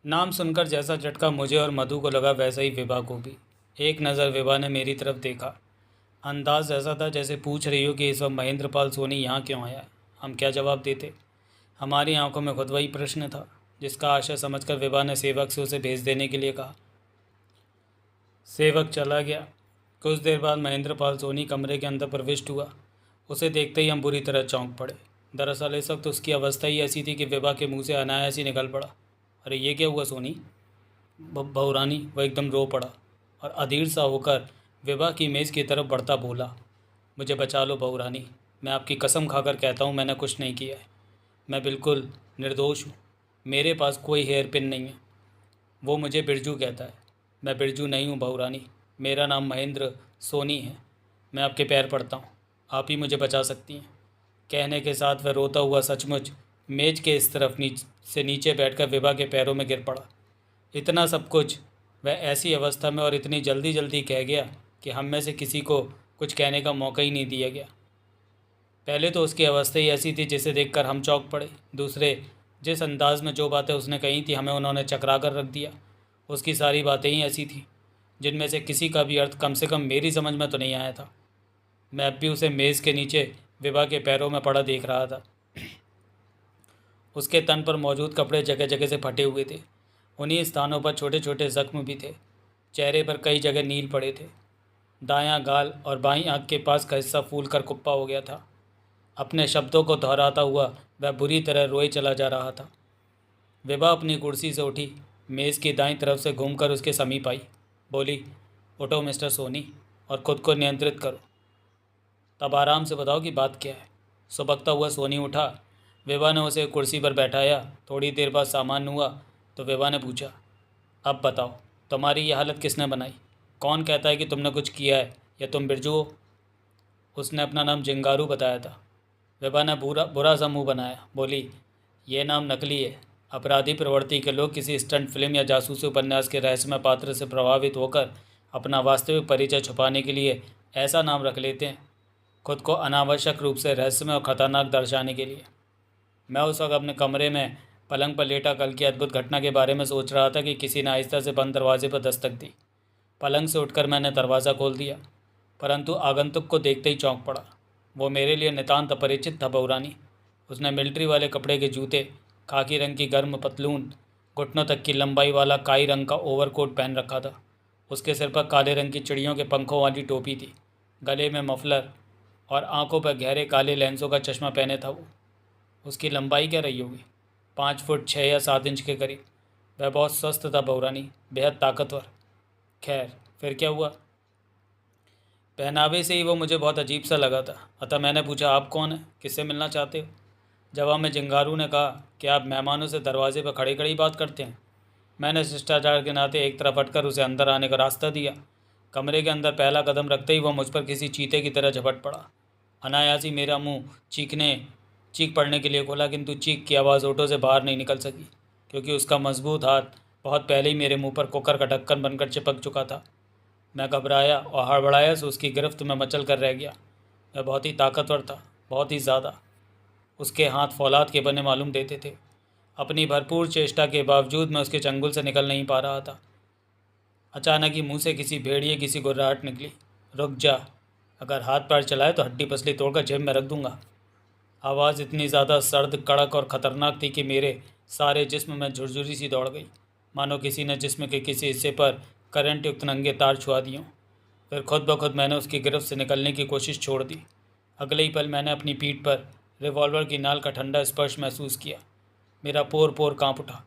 नाम सुनकर जैसा झटका मुझे और मधु को लगा वैसा ही विभा को भी। एक नज़र विभा ने मेरी तरफ देखा। अंदाज ऐसा था जैसे पूछ रही हो कि इस वक्त महेंद्रपाल सोनी यहाँ क्यों आया है। हम क्या जवाब देते। हमारी आंखों में खुद वही प्रश्न था जिसका आशय समझकर विभा ने सेवक से उसे भेज देने के लिए कहा। सेवक चला गया। कुछ देर बाद महेंद्रपाल सोनी कमरे के अंदर प्रविष्ट हुआ। उसे देखते ही हम बुरी तरह चौंक पड़े। दरअसल इस वक्त उसकी अवस्था ही ऐसी थी कि विभा के मुंह से अनायास ही निकल पड़ा, अरे ये क्या हुआ सोनी। बहुरानी वह एकदम रो पड़ा और अधीर सा होकर विभा की मेज़ की तरफ बढ़ता बोला, मुझे बचा लो बहुरानी, मैं आपकी कसम खाकर कहता हूँ मैंने कुछ नहीं किया है। मैं बिल्कुल निर्दोष हूँ। मेरे पास कोई हेयर पिन नहीं है। वो मुझे बिरजू कहता है। मैं बिरजू नहीं हूँ बहुरानी, मेरा नाम महेंद्र सोनी है। मैं आपके पैर पड़ता हूँ, आप ही मुझे बचा सकती हैं। कहने के साथ वह रोता हुआ सचमुच मेज के इस तरफ से नीचे बैठकर विभा के पैरों में गिर पड़ा। इतना सब कुछ वह ऐसी अवस्था में और इतनी जल्दी जल्दी कह गया कि हम में से किसी को कुछ कहने का मौका ही नहीं दिया गया। पहले तो उसकी अवस्था ही ऐसी थी जिसे देखकर हम चौंक पड़े। दूसरे, जिस अंदाज में जो बातें उसने कही थी हमें उन्होंने चकरा कर रख दिया। उसकी सारी बातें ही ऐसी थीं जिनमें से किसी का भी अर्थ कम से कम मेरी समझ में तो नहीं आया था। मैं अब भी उसे मेज़ के नीचे विभा के पैरों में पड़ा देख रहा था। उसके तन पर मौजूद कपड़े जगह जगह से फटे हुए थे। उन्हीं स्थानों पर छोटे छोटे जख्म भी थे। चेहरे पर कई जगह नील पड़े थे। दायां गाल और बाईं आंख के पास का हिस्सा फूल कर कुप्पा हो गया था। अपने शब्दों को दोहराता हुआ वह बुरी तरह रोए चला जा रहा था। विभा अपनी कुर्सी से उठी, मेज़ की दाईं तरफ से घूमकर उसके समीप आई। बोली, उठो मिस्टर सोनी और खुद को नियंत्रित करो। तब आराम से बताओ कि बात क्या है। सुबकता हुआ सोनी उठा। विभा ने उसे कुर्सी पर बैठाया। थोड़ी देर बाद सामान्य हुआ तो विभा ने पूछा, अब बताओ, तुम्हारी ये हालत किसने बनाई? कौन कहता है कि तुमने कुछ किया है या तुम बिरजू हो? उसने अपना नाम जिंगारू बताया था। विभा ने बुरा बुरा सा मुँह बनाया। बोली, ये नाम नकली है। अपराधी प्रवृत्ति के लोग किसी स्टंट फिल्म या जासूसी उपन्यास के रहस्यमय पात्र से प्रभावित होकर अपना वास्तविक परिचय छुपाने के लिए ऐसा नाम रख लेते हैं, खुद को अनावश्यक रूप से रहस्यमय और ख़तरनाक दर्शाने के लिए। मैं उस वक्त अपने कमरे में पलंग पर लेटा कल की अद्भुत घटना के बारे में सोच रहा था कि किसी ने आहिस्ता से बंद दरवाजे पर दस्तक दी। पलंग से उठकर मैंने दरवाज़ा खोल दिया, परंतु आगंतुक को देखते ही चौंक पड़ा। वो मेरे लिए नितांत अपरिचित था बहुरानी। उसने मिलिट्री वाले कपड़े के जूते, खाकी रंग की गर्म पतलून, घुटनों तक की लंबाई वाला काई रंग का ओवरकोट पहन रखा था। उसके सिर पर काले रंग की चिड़ियों के पंखों वाली टोपी थी। गले में मफलर और आंखों पर गहरे काले लेंसों का चश्मा पहने था वो। उसकी लंबाई क्या रही होगी? 5 फुट 6 या 7 इंच के करीब। वह बहुत स्वस्थ था बहुरानी, बेहद ताकतवर। खैर, फिर क्या हुआ? पहनावे से ही वो मुझे बहुत अजीब सा लगा था। अतः मैंने पूछा, आप कौन हैं, किससे मिलना चाहते हो? जवाब में जिंगारू ने कहा कि आप मेहमानों से दरवाजे पर खड़े खड़े ही बात करते हैं। मैंने शिष्टाचार के नाते एक तरफ हटकर उसे अंदर आने का रास्ता दिया। कमरे के अंदर पहला कदम रखते ही वह मुझ पर किसी चीते की तरह झपट पड़ा। अनायास ही मेरा मुंह चीख पड़ने के लिए खोला, किंतु चीख की आवाज़ ओठों से बाहर नहीं निकल सकी, क्योंकि उसका मजबूत हाथ बहुत पहले ही मेरे मुंह पर कुकर का ढक्कन बनकर चिपक चुका था। मैं घबराया और हड़बड़ाया से उसकी गिरफ्त में मचल कर रह गया। वह बहुत ही ताकतवर था, बहुत ही ज़्यादा। उसके हाथ फौलाद के बने मालूम देते थे। अपनी भरपूर चेष्टा के बावजूद मैं उसके चंगुल से निकल नहीं पा रहा था। अचानक ही मुंह से किसी भेड़िए किसी गुर्राहट निकली, रुक जा, अगर हाथ पैर चलाए तो हड्डी पसली तोड़कर जेब में रख दूंगा। आवाज़ इतनी ज़्यादा सर्द, कड़क और ख़तरनाक थी कि मेरे सारे जिस्म में झुरझुरी सी दौड़ गई, मानो किसी ने जिस्म के किसी हिस्से पर करंट युक्त नंगे तार छुआ दिए हों। फिर खुद ब खुद मैंने उसकी गिरफ्त से निकलने की कोशिश छोड़ दी। अगले ही पल मैंने अपनी पीठ पर रिवॉल्वर की नाल का ठंडा स्पर्श महसूस किया। मेरा पोर पोर कांप उठा।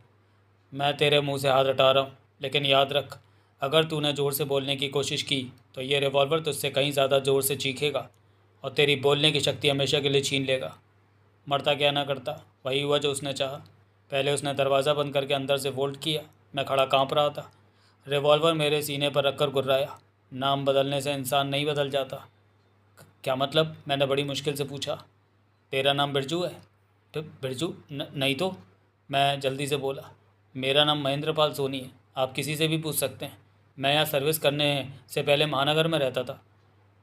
मैं तेरे मुंह से हाथ हटा रहा हूँ, लेकिन याद रख, अगर तूने ज़ोर से बोलने की कोशिश की तो ये रिवॉल्वर तुझसे कहीं ज़्यादा ज़ोर से चीखेगा और तेरी बोलने की शक्ति हमेशा के लिए छीन लेगा। मरता क्या ना करता, वही हुआ जो उसने चाहा। पहले उसने दरवाज़ा बंद करके अंदर से वोल्ट किया। मैं खड़ा कांप रहा था। रिवॉल्वर मेरे सीने पर रखकर गुर्राया, नाम बदलने से इंसान नहीं बदल जाता। क्या मतलब? मैंने बड़ी मुश्किल से पूछा। तेरा नाम बिरजू है? बिरजू नहीं तो, मैं जल्दी से बोला। मेरा नाम महेंद्रपाल सोनी है, आप किसी से भी पूछ सकते हैं। मैं यहाँ सर्विस करने से पहले महानगर में रहता था।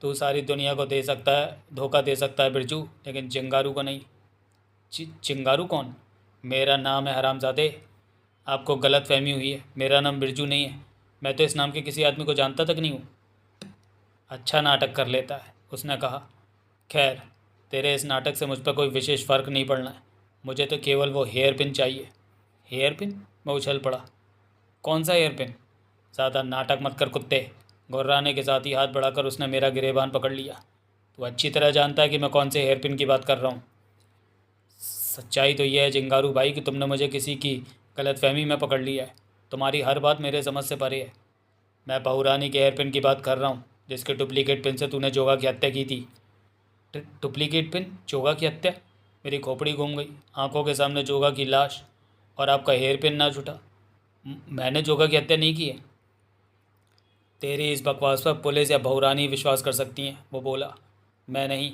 तू सारी दुनिया को दे सकता है, धोखा दे सकता है बिरजू, लेकिन चिंगारू को नहीं। चिंगारू कौन? मेरा नाम है हरामजादे। आपको गलत फहमी हुई है, मेरा नाम बिरजू नहीं है। मैं तो इस नाम के किसी आदमी को जानता तक नहीं हूँ। अच्छा नाटक कर लेता है, उसने कहा। खैर, तेरे इस नाटक से मुझ पर कोई विशेष फ़र्क नहीं पड़ना है। मुझे तो केवल वो हेयर पिन चाहिए। Hairpin? मैं उछल पड़ा। कौन सा हेयर पिन? ज़्यादा नाटक मत कर कुत्ते। घुर्राने के साथ ही हाथ बढ़ाकर उसने मेरा गिरेबान पकड़ लिया। तू अच्छी तरह जानता है कि मैं कौन से हेयर पिन की बात कर रहा हूँ। सच्चाई तो यह है जिंगारू भाई कि तुमने मुझे किसी की गलतफहमी में पकड़ लिया है। तुम्हारी हर बात मेरे समझ से परे है। मैं बहुरानी के हेयर पिन की बात कर रहा हूँ, जिसके डुप्लीकेट पिन से तूने जोगा की हत्या की थी। Duplicate pin? जोगा की हत्या? मेरी खोपड़ी घूम गई। आंखों के सामने जोगा की लाश और आपका हेयर पिन ना छूटा। मैंने जोगा की हत्या नहीं की है। तेरी इस बकवास पर पुलिस या बहुरानी विश्वास कर सकती हैं, वो बोला। मैं नहीं।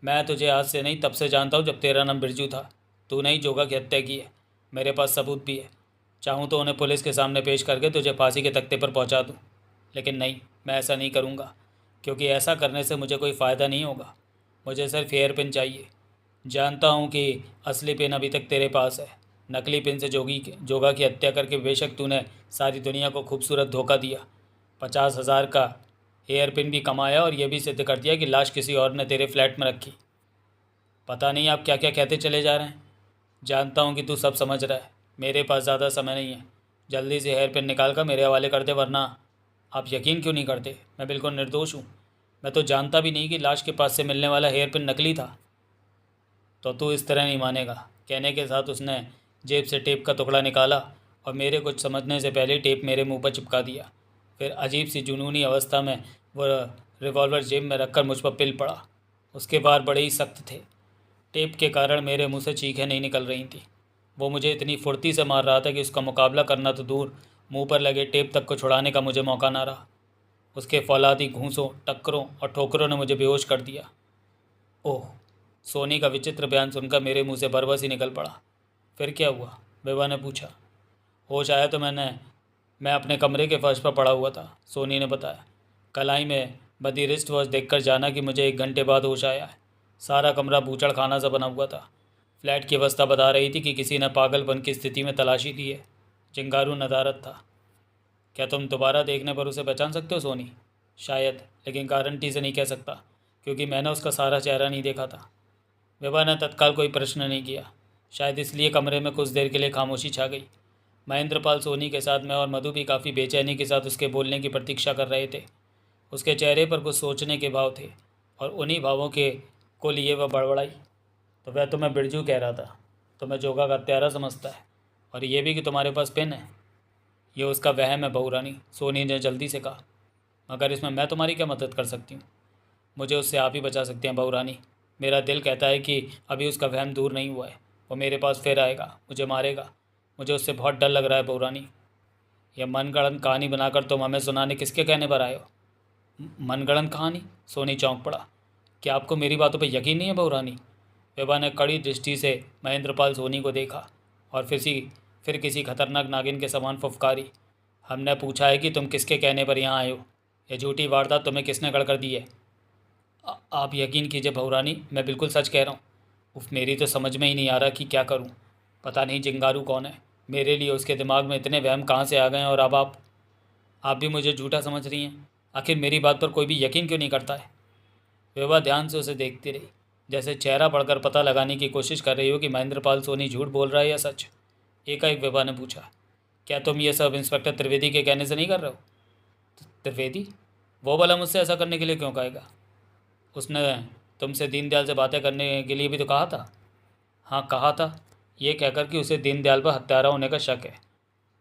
मैं तुझे आज से नहीं तब से जानता हूँ जब तेरा नाम बिरजू था। तूने ही जोगा की हत्या की है। मेरे पास सबूत भी है। चाहूँ तो उन्हें पुलिस के सामने पेश करके तुझे फांसी के तख्ते पर पहुँचा दूँ, लेकिन नहीं, मैं ऐसा नहीं करूँगा, क्योंकि ऐसा करने से मुझे कोई फ़ायदा नहीं होगा। मुझे सिर्फ हेयर पिन चाहिए। जानता हूँ कि असली पिन अभी तक तेरे पास है। नकली पिन से जोगा की हत्या करके बेशक तूने सारी दुनिया को खूबसूरत धोखा दिया, 50,000 का हेयर पिन भी कमाया और यह भी सिद्ध कर दिया कि लाश किसी और ने तेरे फ्लैट में रखी। पता नहीं आप क्या क्या कहते चले जा रहे हैं। जानता हूँ कि तू सब समझ रहा है। मेरे पास ज़्यादा समय नहीं है। जल्दी से हेयर पिन निकाल कर मेरे हवाले कर दे, वरना। आप यकीन क्यों नहीं करते? मैं बिल्कुल निर्दोष हूँ। मैं तो जानता भी नहीं कि लाश के पास से मिलने वाला हेयर पिन नकली था। तो तू इस तरह नहीं मानेगा। कहने के साथ उसने जेब से टेप का टुकड़ा निकाला और मेरे कुछ समझने से पहले टेप मेरे मुंह पर चिपका दिया। फिर अजीब सी जुनूनी अवस्था में वह रिवॉल्वर जेब में रखकर मुझ पर पिल पड़ा। उसके वार बड़े ही सख्त थे। टेप के कारण मेरे मुंह से चीखें नहीं निकल रही थीं। वो मुझे इतनी फुर्ती से मार रहा था कि उसका मुकाबला करना तो दूर, मुंह पर लगे टेप तक को छुड़ाने का मुझे मौका ना रहा। उसके फौलादी घूंसों, टक्करों और ठोकरों ने मुझे बेहोश कर दिया। ओह! सोनी का विचित्र बयान सुनकर मेरे मुंह से बरबस ही निकल पड़ा। फिर क्या हुआ? विभा ने पूछा। होश आया तो मैं अपने कमरे के फर्श पर पड़ा हुआ था, सोनी ने बताया। कलाई में बंधी रिस्ट वॉच देखकर जाना कि मुझे 1 घंटे बाद होश आया है। सारा कमरा बूचड़ खाना सा बना हुआ था। फ्लैट की अवस्था बता रही थी कि किसी ने पागलपन की स्थिति में तलाशी दी है। चिंगारू नदारद था। क्या तुम दोबारा देखने पर उसे पहचान सकते हो सोनी? शायद, लेकिन गारंटी से नहीं कह सकता, क्योंकि मैंने उसका सारा चेहरा नहीं देखा था। विभा ने तत्काल कोई प्रश्न नहीं किया। शायद इसलिए कमरे में कुछ देर के लिए खामोशी छा गई। महेंद्रपाल सोनी के साथ मैं और मधु भी काफ़ी बेचैनी के साथ उसके बोलने की प्रतीक्षा कर रहे थे। उसके चेहरे पर कुछ सोचने के भाव थे और उन्हीं भावों के को लिए वह बड़बड़ाई। तो वह तुम्हें बिरजू कह रहा था, तुम्हें जोगा का हत्यारा समझता है, और ये भी कि तुम्हारे पास पेन है। ये उसका वहम है बहुरानी, सोनी ने जल्दी से कहा। मगर इसमें मैं तुम्हारी क्या मदद कर सकती हूँ? मुझे उससे आप ही बचा सकते हैं बहुरानी। मेरा दिल कहता है कि अभी उसका वहम दूर नहीं हुआ है। वो मेरे पास फिर आएगा, मुझे मारेगा। मुझे उससे बहुत डर लग रहा है बहुरानी। यह मनगढ़ंत कहानी बनाकर तुम हमें सुनाने किसके कहने पर आए हो? मनगढ़ंत कहानी? सोनी चौंक पड़ा। क्या आपको मेरी बातों पर यकीन नहीं है बहुरानी? विभा ने कड़ी दृष्टि से महेंद्रपाल सोनी को देखा और फिर किसी खतरनाक नागिन के समान फुफकारी। हमने पूछा है कि तुम किसके कहने पर यहाँ आए हो? यह झूठी वारदात तुम्हें किसने गढ़ कर दी है? आप यकीन कीजिए बहुरानी, मैं बिल्कुल सच कह रहा हूँ। उफ, मेरी तो समझ में ही नहीं आ रहा कि क्या करूँ। पता नहीं जिंगारू कौन है। मेरे लिए उसके दिमाग में इतने वहम कहाँ से आ गए हैं, और अब आप भी मुझे झूठा समझ रही हैं। आखिर मेरी बात पर कोई भी यकीन क्यों नहीं करता है? विभा ध्यान से उसे देखती रही, जैसे चेहरा पढ़कर पता लगाने की कोशिश कर रही हो कि महेंद्रपाल सोनी झूठ बोल रहा है या सच। एकाएक विभा ने पूछा, क्या तुम ये सब इंस्पेक्टर त्रिवेदी के कहने से नहीं कर रहे हो? त्रिवेदी? वो भला मुझसे ऐसा करने के लिए क्यों कहेगा? उसने तुमसे दीनदयाल से बातें करने के लिए भी तो कहा था। हाँ, कहा था, ये कहकर कि उसे दीनदयाल पर हत्यारा होने का शक है।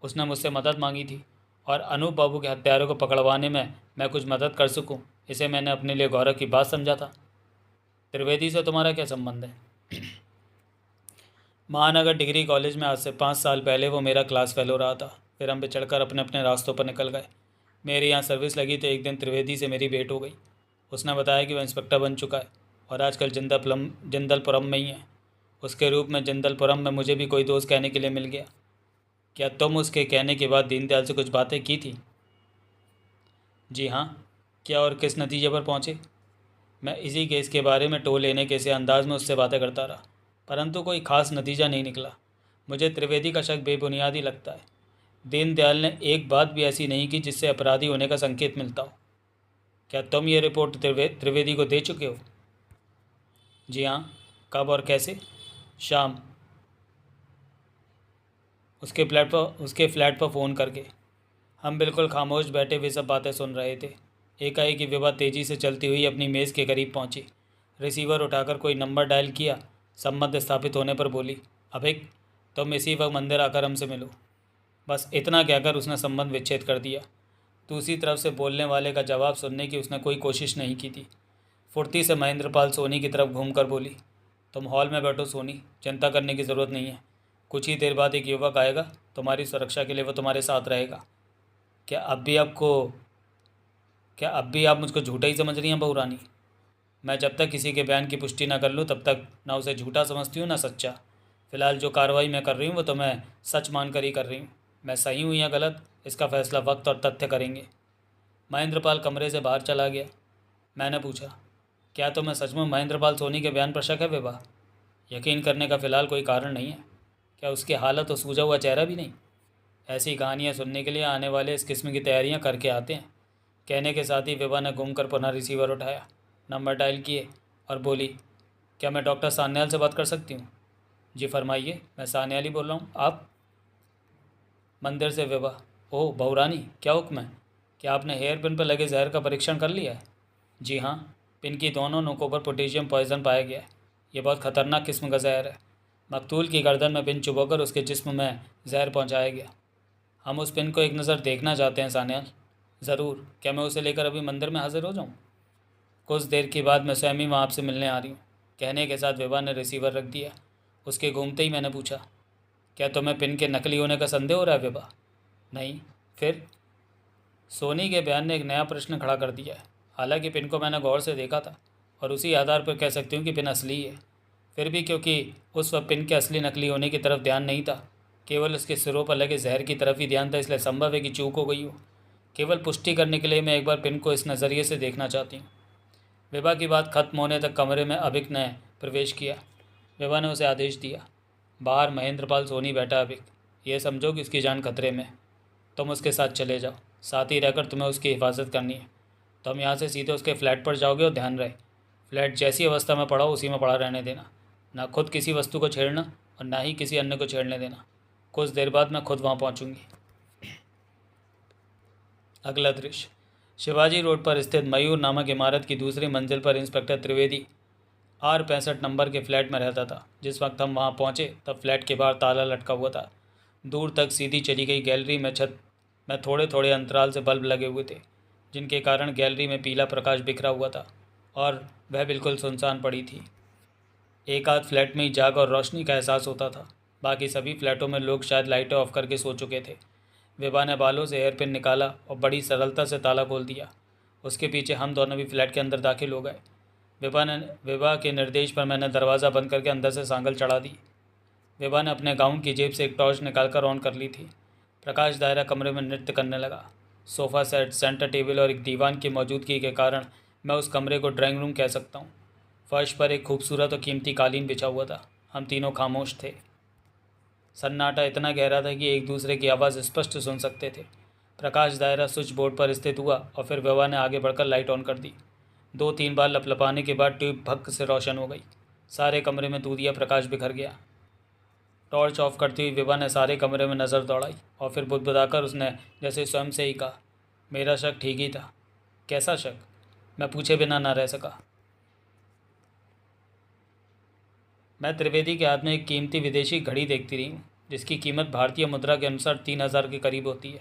उसने मुझसे मदद मांगी थी, और अनूप बाबू के हत्यारों को पकड़वाने में मैं कुछ मदद कर सकूं, इसे मैंने अपने लिए गौरव की बात समझा था। त्रिवेदी से तुम्हारा क्या संबंध है? महानगर डिग्री कॉलेज में आज से 5 साल पहले वो मेरा क्लास फेलो रहा था। फिर हम चढ़कर अपने अपने रास्तों पर निकल गए। मेरे यहाँ सर्विस लगी तो एक दिन त्रिवेदी से मेरी भेंट हो गई। उसने बताया कि वह इंस्पेक्टर बन चुका है और आजकल जिंदलपुरम में ही है। उसके रूप में जिंदलपुरम में मुझे भी कोई दोस्त कहने के लिए मिल गया। क्या तुम उसके कहने के बाद दीनदयाल से कुछ बातें की थी? जी हाँ। क्या और किस नतीजे पर पहुँचे? मैं इसी केस के बारे में टोल लेने के से अंदाज में उससे बातें करता रहा, परंतु कोई ख़ास नतीजा नहीं निकला। मुझे त्रिवेदी का शक बेबुनियाद ही लगता है। दीनदयाल ने एक बात भी ऐसी नहीं की जिससे अपराधी होने का संकेत मिलता हो। क्या तुम ये रिपोर्ट त्रिवेदी को दे चुके हो? जी हाँ। कब और कैसे? शाम, उसके फ्लैट पर फ़ोन करके। हम बिल्कुल खामोश बैठे हुए सब बातें सुन रहे थे। एकाएक विभा तेज़ी से चलती हुई अपनी मेज़ के करीब पहुंची। रिसीवर उठाकर कोई नंबर डायल किया। संबंध स्थापित होने पर बोली, अभिक, तुम इसी वक्त मंदिर आकर हमसे मिलो। बस इतना कहकर उसने संबंध विच्छेद कर दिया। दूसरी तरफ से बोलने वाले का जवाब सुनने की उसने कोई कोशिश नहीं की थी। फुर्ती से महेंद्रपाल सोनी की तरफ घूमकर बोली, तुम हॉल में बैठो सोनी, चिंता करने की ज़रूरत नहीं है। कुछ ही देर बाद एक युवक आएगा, तुम्हारी सुरक्षा के लिए वो तुम्हारे साथ रहेगा। क्या अब भी आप मुझको झूठा ही समझ रही हैं बहू रानी? मैं जब तक किसी के बयान की पुष्टि न कर लूँ तब तक ना उसे झूठा समझती हूँ ना सच्चा। फ़िलहाल जो कार्रवाई मैं कर रही हूँ वो तो मैं सच मानकर ही कर रही हूँ। मैं सही हूँ या गलत, इसका फैसला वक्त और तथ्य करेंगे। महेंद्रपाल कमरे से बाहर चला गया। मैंने पूछा, क्या तुम्हें सच में महेंद्रपाल सोनी के बयान पर शक है विभा? यकीन करने का फ़िलहाल कोई कारण नहीं है। क्या उसकी हालत और सूझा हुआ चेहरा भी नहीं? ऐसी कहानियाँ सुनने के लिए आने वाले इस किस्म की तैयारियाँ करके आते हैं। कहने के साथ ही विभा ने घूमकर पुनः रिसीवर उठाया, नंबर डायल किए और बोली, क्या मैं डॉक्टर सान्याल से बात कर सकती हूँ? जी फरमाइए, मैं सान्याल ही बोल रहा हूँ। आप? मंदिर से विभा। ओह बहू रानी, क्या हुक्म है? क्या आपने हेयर पिन पर लगे जहर का परीक्षण कर लिया है? जी हाँ, पिन की दोनों नोकों पर पोटेशियम पॉइजन पाया गया है। ये बहुत खतरनाक किस्म का जहर है। मकतूल की गर्दन में पिन चुभोकर उसके जिस्म में जहर पहुँचाया गया। हम उस पिन को एक नज़र देखना चाहते हैं सान्याल। ज़रूर। क्या मैं उसे लेकर अभी मंदिर में हाजिर हो जाऊँ? कुछ देर के बाद मैं स्वयं ही वहाँ आपसे मिलने आ रही हूँ। कहने के साथ विभा ने रिसीवर रख दिया। उसके घूमते ही मैंने पूछा, क्या तुम्हें पिन के नकली होने का संदेह हो रहा है विभा? नहीं। फिर? सोनी के बयान ने एक नया प्रश्न खड़ा कर दिया है। हालांकि पिन को मैंने गौर से देखा था और उसी आधार पर कह सकती हूँ कि पिन असली है। फिर भी क्योंकि उस वक्त पिन के असली नकली होने की तरफ ध्यान नहीं था, केवल उसके सिरों पर लगे जहर की तरफ ही ध्यान था, इसलिए संभव है कि चूक हो गई हो। केवल पुष्टि करने के लिए मैं एक बार पिन को इस नज़रिए से देखना चाहती हूँ। विभा की बात खत्म होने तक कमरे में अभिक ने प्रवेश किया। विभा ने उसे आदेश दिया, बाहर महेंद्रपाल सोनी बैठा। अभिक, यह समझो कि उसकी जान खतरे में। तुम उसके साथ चले जाओ, साथ ही रहकर तुम्हें उसकी हिफाजत करनी है। तुम यहाँ से सीधे उसके फ्लैट पर जाओगे और ध्यान रहे, फ्लैट जैसी अवस्था में पड़ा हो उसी में पड़ा रहने देना। ना खुद किसी वस्तु को छेड़ना और ना ही किसी अन्य को छेड़ने देना। कुछ देर बाद मैं खुद वहाँ पहुँचूँगी। अगला दृश्य, शिवाजी रोड पर स्थित मयूर नामक इमारत की दूसरी मंजिल पर इंस्पेक्टर त्रिवेदी R65 नंबर के फ्लैट में रहता था। जिस वक्त हम वहां पहुंचे तब फ्लैट के बाहर ताला लटका हुआ था। दूर तक सीधी चली गई गैलरी में छत में थोड़े थोड़े अंतराल से बल्ब लगे हुए थे, जिनके कारण गैलरी में पीला प्रकाश बिखरा हुआ था और वह बिल्कुल सुनसान पड़ी थी। एक आध फ्लैट में ही जाग और रोशनी का एहसास होता था। बाकी सभी फ्लैटों में लोग शायद लाइटें ऑफ करके सो चुके थे। विभा ने बालों से एयरपिन निकाला और बड़ी सरलता से ताला खोल दिया। उसके पीछे हम दोनों भी फ्लैट के अंदर दाखिल हो गए। विभा के निर्देश पर मैंने दरवाज़ा बंद करके अंदर से सांगल चढ़ा दी। विभा ने अपने गाउन की जेब से एक टॉर्च निकालकर ऑन कर ली थी। प्रकाश दायरा कमरे में नृत्य करने लगा। सोफ़ा सेट, सेंटर टेबल और एक दीवान की मौजूदगी के कारण मैं उस कमरे को ड्राइंग रूम कह सकता हूँ। फर्श पर एक खूबसूरत और कीमती कालीन बिछा हुआ था। हम तीनों खामोश थे। सन्नाटा इतना गहरा था कि एक दूसरे की आवाज़ स्पष्ट सुन सकते थे। प्रकाश दायरा स्विच बोर्ड पर स्थित हुआ और फिर विभा ने आगे बढ़कर लाइट ऑन कर दी। 2-3 बार लपलपाने के बाद ट्यूब भक्क से रोशन हो गई। सारे कमरे में दूधिया प्रकाश बिखर गया। टॉर्च ऑफ करती हुई विभा ने सारे कमरे में नज़र दौड़ाई और फिर बुदबुदाकर उसने जैसे स्वयं से ही कहा, मेरा शक ठीक ही था। कैसा शक? मैं पूछे बिना ना रह सका। मैं त्रिवेदी के हाथ में एक कीमती विदेशी घड़ी देखती रही हूँ, जिसकी कीमत भारतीय मुद्रा के अनुसार 3,000 के करीब होती है,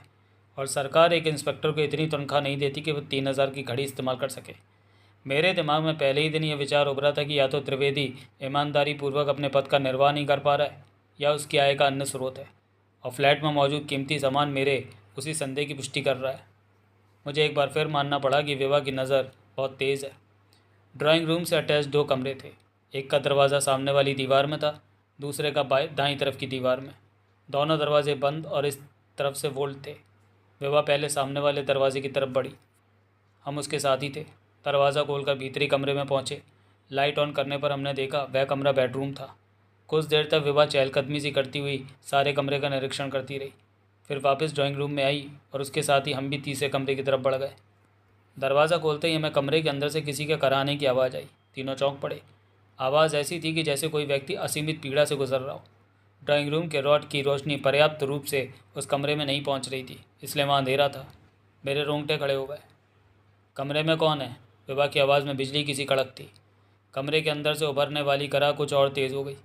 और सरकार एक इंस्पेक्टर को इतनी तनख्वाह नहीं देती कि वह 3,000 की घड़ी इस्तेमाल कर सके। मेरे दिमाग में पहले ही दिन यह विचार उभरा था कि या तो त्रिवेदी ईमानदारी पूर्वक अपने पद का निर्वाह नहीं कर पा रहा है या उसकी आय का अन्य स्रोत है, और फ्लैट में मौजूद कीमती सामान मेरे उसी संदेह की पुष्टि कर रहा है। मुझे एक बार फिर मानना पड़ा कि विभा की नज़र बहुत तेज़ है। ड्राइंग रूम से अटैच 2 कमरे थे। एक का दरवाज़ा सामने वाली दीवार में था, दूसरे का दाईं तरफ की दीवार में। दोनों दरवाजे बंद और इस तरफ से वोल्ट थे। विभा पहले सामने वाले दरवाजे की तरफ बढ़ी। हम उसके साथ ही थे। दरवाज़ा खोलकर भीतरी कमरे में पहुँचे। लाइट ऑन करने पर हमने देखा वह कमरा बेडरूम था। कुछ देर तक विभा चहलकदमी सी करती हुई सारे कमरे का निरीक्षण करती रही। फिर वापस ड्राइंग रूम में आई और उसके साथ ही हम भी तीसरे कमरे की तरफ बढ़ गए। दरवाज़ा खोलते ही हमें कमरे के अंदर से किसी के कराने की आवाज़ आई। तीनों चौंक पड़े। आवाज़ ऐसी थी कि जैसे कोई व्यक्ति असीमित पीड़ा से गुजर रहा हो। ड्राइंग रूम के रॉड की रोशनी पर्याप्त रूप से उस कमरे में नहीं पहुंच रही थी, इसलिए वहाँ अंधेरा था। मेरे रोंगटे खड़े हो गए। कमरे में कौन है? विभा की आवाज़ में बिजली की सी कड़क थी। कमरे के अंदर से उभरने वाली करा कुछ और तेज़ हो गई।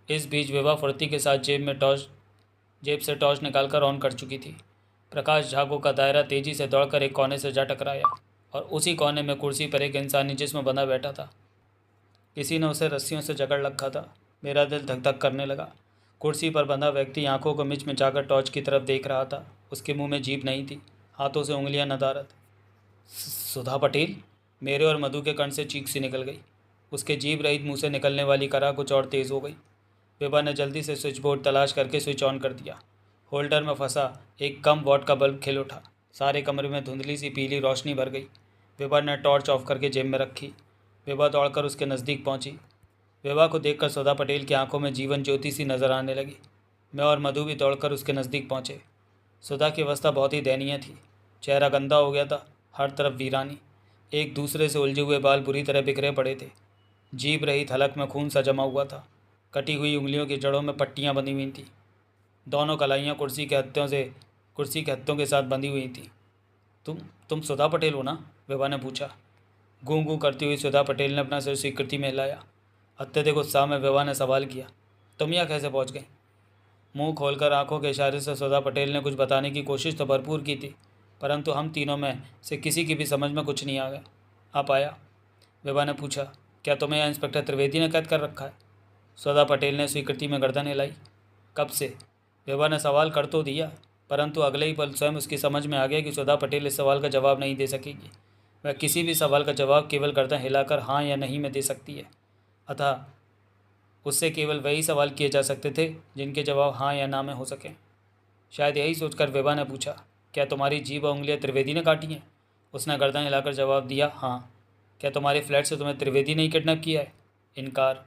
इस बीच विभा फुर्ती के साथ जेब से टॉर्च निकालकर ऑन कर चुकी थी। प्रकाश झागों का दायरा तेज़ी से दौड़कर एक कोने से जा टकराया और उसी कोने में कुर्सी पर एक इंसानी जिस्म बंधा बैठा था। किसी ने उसे रस्सियों से जकड़ रखा था। मेरा दिल धक धक करने लगा। कुर्सी पर बंधा व्यक्ति आंखों को मिचमिचाकर टॉर्च की तरफ देख रहा था। उसके मुंह में जीभ नहीं थी, हाथों से उंगलियां नदारत। सुधा पटेल? मेरे और मधु के कण से चीख सी निकल गई। उसके जीभ रहित मुंह से निकलने वाली करा कुछ और तेज़ हो गई। विभा ने जल्दी से स्विच बोर्ड तलाश करके स्विच ऑन कर दिया। होल्डर में फंसा एक कम वॉट का बल्ब खिल उठा। सारे कमरे में धुंधली सी पीली रोशनी भर गई। विभा ने टॉर्च ऑफ करके जेब में रखी। विभा दौड़कर उसके नज़दीक पहुंची। विभा को देखकर सुधा पटेल की आंखों में जीवन ज्योति सी नजर आने लगी। मैं और मधु भी दौड़कर उसके नज़दीक पहुंचे। सुधा की अवस्था बहुत ही दयनीय थी। चेहरा गंदा हो गया था, हर तरफ वीरानी। एक दूसरे से उलझे हुए बाल बुरी तरह बिखरे पड़े थे। जीभ रहित हलक में खून सा जमा हुआ था। कटी हुई उंगलियों की जड़ों में पट्टियां बंधी हुई थीं। दोनों कलाइयाँ कुर्सी के हत्थों के साथ बंधी हुई थीं। तुम सुधा पटेल हो ना? विभा ने पूछा। गूं गूं करती हुई सुधा पटेल ने अपना सिर स्वीकृति में हिलाया। अत्यधिक उत्साह में विभा ने सवाल किया, तुम यहाँ कैसे पहुँच गई? मुंह खोलकर आंखों के इशारे से सुधा पटेल ने कुछ बताने की कोशिश तो भरपूर की थी, परंतु हम तीनों में से किसी की भी समझ में कुछ नहीं आ गया। आप आया? विभा ने पूछा। क्या तुम्हें यहाँ इंस्पेक्टर त्रिवेदी ने कैद कर रखा है? सुधा पटेल ने स्वीकृति में गर्दन हिलाई। कब से? विभा ने सवाल कर तो दिया, परंतु अगले ही पल स्वयं उसकी समझ में आ गया कि सुधा पटेल इस सवाल का जवाब नहीं दे सकेगी। वह किसी भी सवाल का जवाब केवल गर्दन हिलाकर हाँ या नहीं में दे सकती है। अतः उससे केवल वही सवाल किए जा सकते थे जिनके जवाब हाँ या ना में हो सकें। शायद यही सोचकर विभा ने पूछा, क्या तुम्हारी जीभ और उंगलियां त्रिवेदी ने काटी हैं? उसने गर्दन हिलाकर जवाब दिया, हाँ। क्या तुम्हारे फ्लैट से तुम्हें त्रिवेदी ने ही किडनैप किया है? इनकार।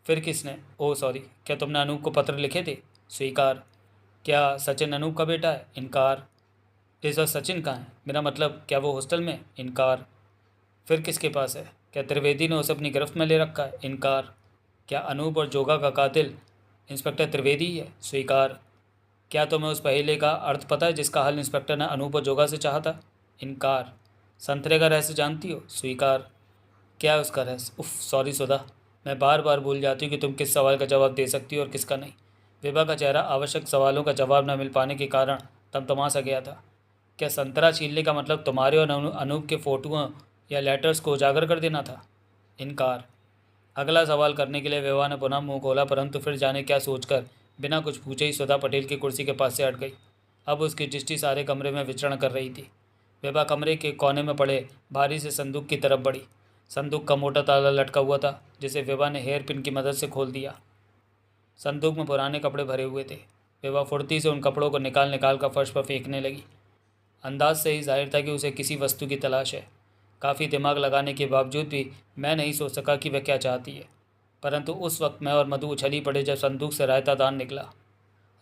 फिर किसने? Oh sorry. क्या तुमने अनूप को पत्र लिखे थे? स्वीकार। क्या सचिन अनूप का बेटा है? इनकार। इस वक्त सचिन कहाँ है? मेरा मतलब क्या वो हॉस्टल में? इनकार। फिर किसके पास है? क्या त्रिवेदी ने उसे अपनी गिरफ्त में ले रखा है? इनकार। क्या अनूप और जोगा का कातिल इंस्पेक्टर त्रिवेदी ही है? स्वीकार। क्या तुम्हें उस पहेली का अर्थ पता है जिसका हल इंस्पेक्टर ने अनूप और जोगा से चाहा था? इनकार। संतरे का रहस्य जानती हो? स्वीकार। क्या है उसका रहस्य? उफ सॉरी सुधा, मैं बार बार भूल जाती हूँ कि तुम किस सवाल का जवाब दे सकती हो और किसका नहीं। विभा का चेहरा आवश्यक सवालों का जवाब न मिल पाने के कारण तमतमा सा गया था। क्या संतरा छीलने का मतलब तुम्हारे और अनूप के फ़ोटोओं या लेटर्स को उजागर कर देना था? इनकार। अगला सवाल करने के लिए विभा ने पुनः मुंह खोला, परंतु फिर जाने क्या सोचकर बिना कुछ पूछे ही सुधा पटेल की कुर्सी के पास से हट गई। अब उसकी दृष्टि सारे कमरे में विचरण कर रही थी। विभा कमरे के कोने में पड़े भारी से संदूक की तरफ बढ़ी। संदूक का मोटा ताला लटका हुआ था, जिसे विभा ने हेयर पिन की मदद से खोल दिया। संदूक में पुराने कपड़े भरे हुए थे। विभा फुर्ती से उन कपड़ों को निकाल निकाल कर फर्श पर फेंकने लगी। अंदाज से ही जाहिर था कि उसे किसी वस्तु की तलाश है। काफ़ी दिमाग लगाने के बावजूद भी मैं नहीं सोच सका कि वह क्या चाहती है। परंतु उस वक्त मैं और मधु उछली पड़े जब संदूक से रायता दान निकला।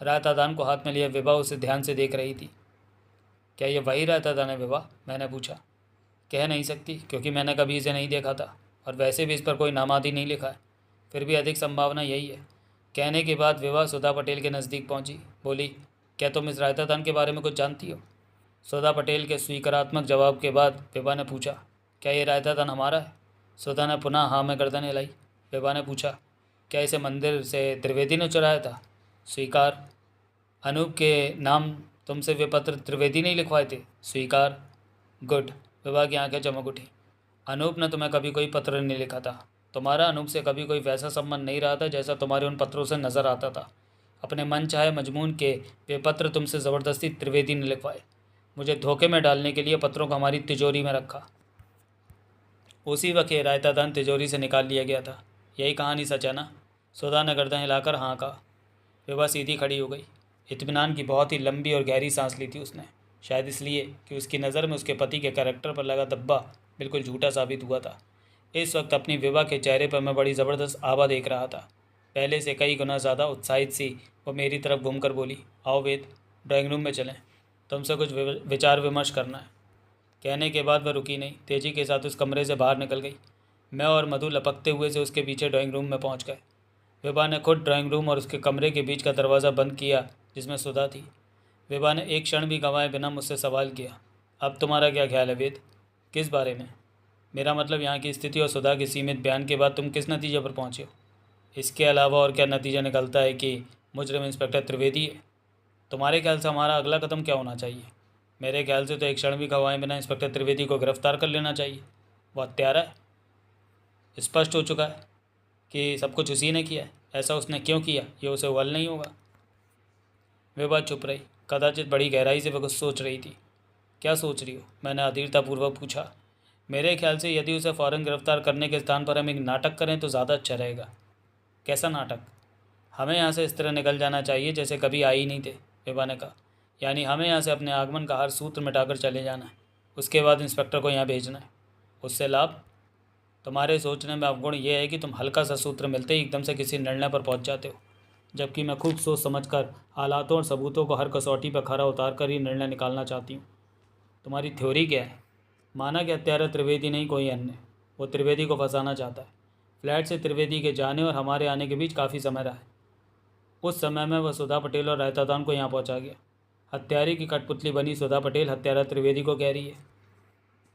रायता दान को हाथ में लिए विभा उसे ध्यान से देख रही थी। क्या ये वही रायता दान है विभा? मैंने पूछा। कह नहीं सकती, क्योंकि मैंने कभी इसे नहीं देखा था और वैसे भी इस पर कोई नामादी नहीं लिखा है। फिर भी अधिक संभावना यही है। कहने के बाद विभा सुधा पटेल के नज़दीक पहुंची। बोली, क्या तुम इस रायता दान के बारे में कुछ जानती हो? सुधा पटेल के स्वीकारात्मक जवाब के बाद विभा ने पूछा, क्या ये रायता दान हमारा है? सुधा ने पुनः हाँ में गर्दन हिलाई। विभा ने पूछा, क्या इसे मंदिर से त्रिवेदी ने चुराया था? स्वीकार। अनूप के नाम तुमसे वे पत्र त्रिवेदी ने लिखवाए थे? स्वीकार। गुड। विभा की आंखें चमक उठी। अनूप ने तुम्हें कभी कोई पत्र नहीं लिखा था। तुम्हारा अनूप से कभी कोई वैसा संबंध नहीं रहा था जैसा तुम्हारे उन पत्रों से नजर आता था। अपने मन चाहे मजमून के वे पत्र तुमसे ज़बरदस्ती त्रिवेदी ने लिखवाए। मुझे धोखे में डालने के लिए पत्रों को हमारी तिजोरी में रखा। उसी वक्त ये रायता दान तिजोरी से निकाल लिया गया था। यही कहानी सच है ना? सुधा ने गर्दन हिलाकर हाँ कहा। विभा सीधी खड़ी हो गई। इत्मीनान की बहुत ही लंबी और गहरी सांस ली थी उसने, शायद इसलिए कि उसकी नज़र में उसके पति के कैरेक्टर पर लगा धब्बा बिल्कुल झूठा साबित हुआ था। इस वक्त अपनी विभा के चेहरे पर मैं बड़ी ज़बरदस्त आभा देख रहा था। पहले से कई गुना ज़्यादा उत्साहित सी वो मेरी तरफ घूमकर बोली, आओ वेद, ड्राइंग रूम में चलें, तुमसे कुछ विचार विमर्श करना है। कहने के बाद वह रुकी नहीं, तेज़ी के साथ उस कमरे से बाहर निकल गई। मैं और मधु लपकते हुए से उसके पीछे ड्राइंग रूम में पहुंच गए। विभा ने खुद ड्राइंग रूम और उसके कमरे के बीच का दरवाज़ा बंद किया जिसमें सुधा थी। विभा ने एक क्षण भी गंवाए बिना मुझसे सवाल किया, अब तुम्हारा क्या ख्याल है वेद? किस बारे में? मेरा मतलब यहाँ की स्थिति और सुधा के सीमित बयान के बाद तुम किस नतीजे पर पहुँचे हो? इसके अलावा और क्या नतीजा निकलता है कि मुजरिम इंस्पेक्टर त्रिवेदी है? तुम्हारे ख्याल से हमारा अगला कदम क्या होना चाहिए? मेरे ख्याल से तो एक क्षण भी गंवाए बिना इंस्पेक्टर त्रिवेदी को गिरफ्तार कर लेना चाहिए। वो हत्यारा है, स्पष्ट हो चुका है कि सब कुछ उसी ने किया है। ऐसा उसने क्यों किया ये उसे उगल नहीं होगा। वे बात चुप रही, कदाचित बड़ी गहराई से वह कुछ सोच रही थी। क्या सोच रही हो? मैंने अधीरतापूर्वक पूछा। मेरे ख्याल से यदि उसे फ़ौरन गिरफ्तार करने के स्थान पर हम एक नाटक करें तो ज़्यादा अच्छा रहेगा। कैसा नाटक? हमें यहाँ से इस तरह निकल जाना चाहिए जैसे कभी आए ही नहीं थे, विभा ने कहा। यानी हमें यहाँ से अपने आगमन का हर सूत्र मिटाकर चले जाना है, उसके बाद इंस्पेक्टर को यहाँ भेजना है। उससे लाभ? तुम्हारे सोचने में अवगुण ये है कि तुम हल्का सा सूत्र मिलते ही एकदम से किसी निर्णय पर पहुँच जाते हो, जबकि मैं खूब सोच समझकर हालातों और सबूतों को हर कसौटी पर खरा उतार कर ही निर्णय निकालना चाहती हूँ। तुम्हारी थ्योरी क्या है? माना कि हत्यारा त्रिवेदी नहीं कोई अन्य, वो त्रिवेदी को फंसाना चाहता है। फ्लैट से त्रिवेदी के जाने और हमारे आने के बीच काफ़ी समय रहा है। उस समय में वह सुधा पटेल और रहतादान को यहाँ पहुँचा गया। हत्यारे की कठपुतली बनी सुधा पटेल हत्यारा त्रिवेदी को कह रही है।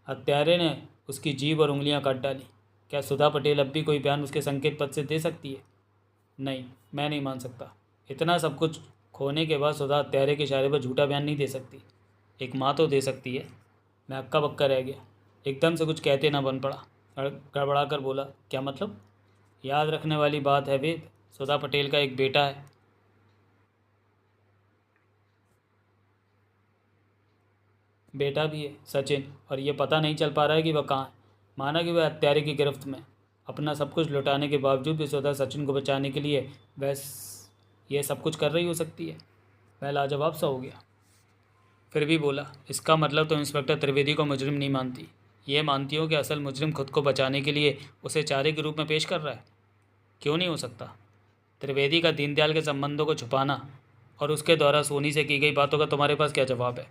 हत्यारे ने उसकी जीभ और उंगलियाँ काट डाली। क्या सुधा पटेल अब भी कोई बयान उसके संकेत पद से दे सकती है? नहीं, मैं नहीं मान सकता। इतना सब कुछ खोने के बाद सुधा हत्यारे के इशारे पर झूठा बयान नहीं दे सकती। एक माँ तो दे सकती है। मैं हक्का बक्का रह गया, एकदम से कुछ कहते ना बन पड़ा। गड़बड़ा कर बोला, क्या मतलब? याद रखने वाली बात है वेद, सुधा पटेल का एक बेटा है। बेटा भी है, सचिन, और ये पता नहीं चल पा रहा है कि वह कहाँ है। माना कि वह हत्यारे की गिरफ्त में, अपना सब कुछ लुटाने के बावजूद भी सुधा सचिन को बचाने के लिए वह ये सब कुछ कर रही हो सकती है। मैं लाजवाब सा हो गया। फिर भी बोला, इसका मतलब तो इंस्पेक्टर त्रिवेदी को मुजरिम नहीं मानती, ये मानती हो कि असल मुजरिम खुद को बचाने के लिए उसे चारे के रूप में पेश कर रहा है। क्यों नहीं हो सकता? त्रिवेदी का दीनदयाल के संबंधों को छुपाना और उसके द्वारा सोनी से की गई बातों का तुम्हारे पास क्या जवाब है?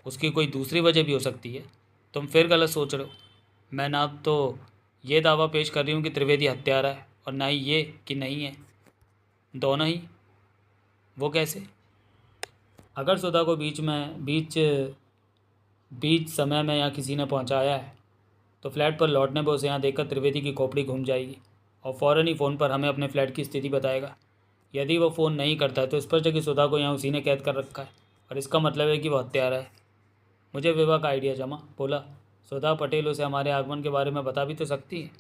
उसकी कोई दूसरी वजह भी हो सकती है। तुम फिर गलत सोच रहे हो। मैं ना तो ये दावा पेश कर रही हूँ कि त्रिवेदी हत्यारा है और ना ही ये कि नहीं है। दोनों ही। वो कैसे? अगर सुधा को बीच समय में यहाँ किसी ने पहुँचाया है तो फ्लैट पर लौटने पर उसे यहाँ देखकर त्रिवेदी की खोपड़ी घूम जाएगी और फ़ौरन ही फ़ोन पर हमें अपने फ्लैट की स्थिति बताएगा। यदि वो फ़ोन नहीं करता है तो स्पष्ट है कि सुधा को यहाँ उसी ने कैद कर रखा है और इसका मतलब है कि वो हत्यारा है। मुझे विभा का आइडिया जमा। बोला, सुधा पटेल उसे हमारे आगमन के बारे में बता भी तो सकती है।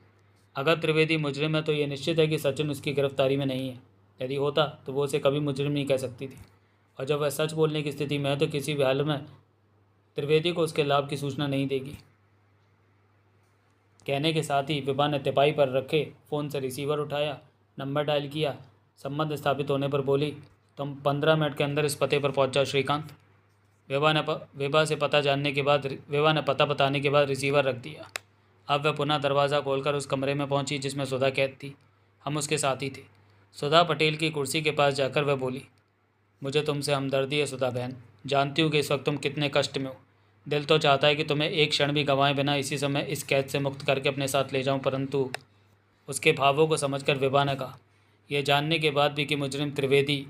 अगर त्रिवेदी मुजरिम है तो ये निश्चित है कि सचिन उसकी गिरफ्तारी में नहीं है। यदि होता तो वो उसे कभी मुजरिम नहीं कह सकती थी, और जब वह सच बोलने की स्थिति में है तो किसी भी हाल में त्रिवेदी को उसके लाभ की सूचना नहीं देगी। कहने के साथ ही विभा ने तिपाही पर रखे फ़ोन से रिसीवर उठाया, नंबर डायल किया। संबंध स्थापित होने पर बोली, तुम 15 मिनट के अंदर इस पते पर पहुंच जाओ श्रीकांत। विभा ने पता बताने के बाद रिसीवर रख दिया। अब वह पुनः दरवाज़ा खोलकर उस कमरे में पहुंची जिसमें सुधा कैद थी। हम उसके साथी थे। सुधा पटेल की कुर्सी के पास जाकर वह बोली, मुझे तुमसे हमदर्दी है सुधा बहन। जानती हूँ कि इस वक्त तुम कितने कष्ट में हो। दिल तो चाहता है कि तुम्हें एक क्षण भी गंवाए बिना इसी समय इस कैद से मुक्त करके अपने साथ ले जाऊं, परंतु उसके भावों को समझकर विभा ने कहा, यह जानने के बाद भी कि मुजरिम त्रिवेदी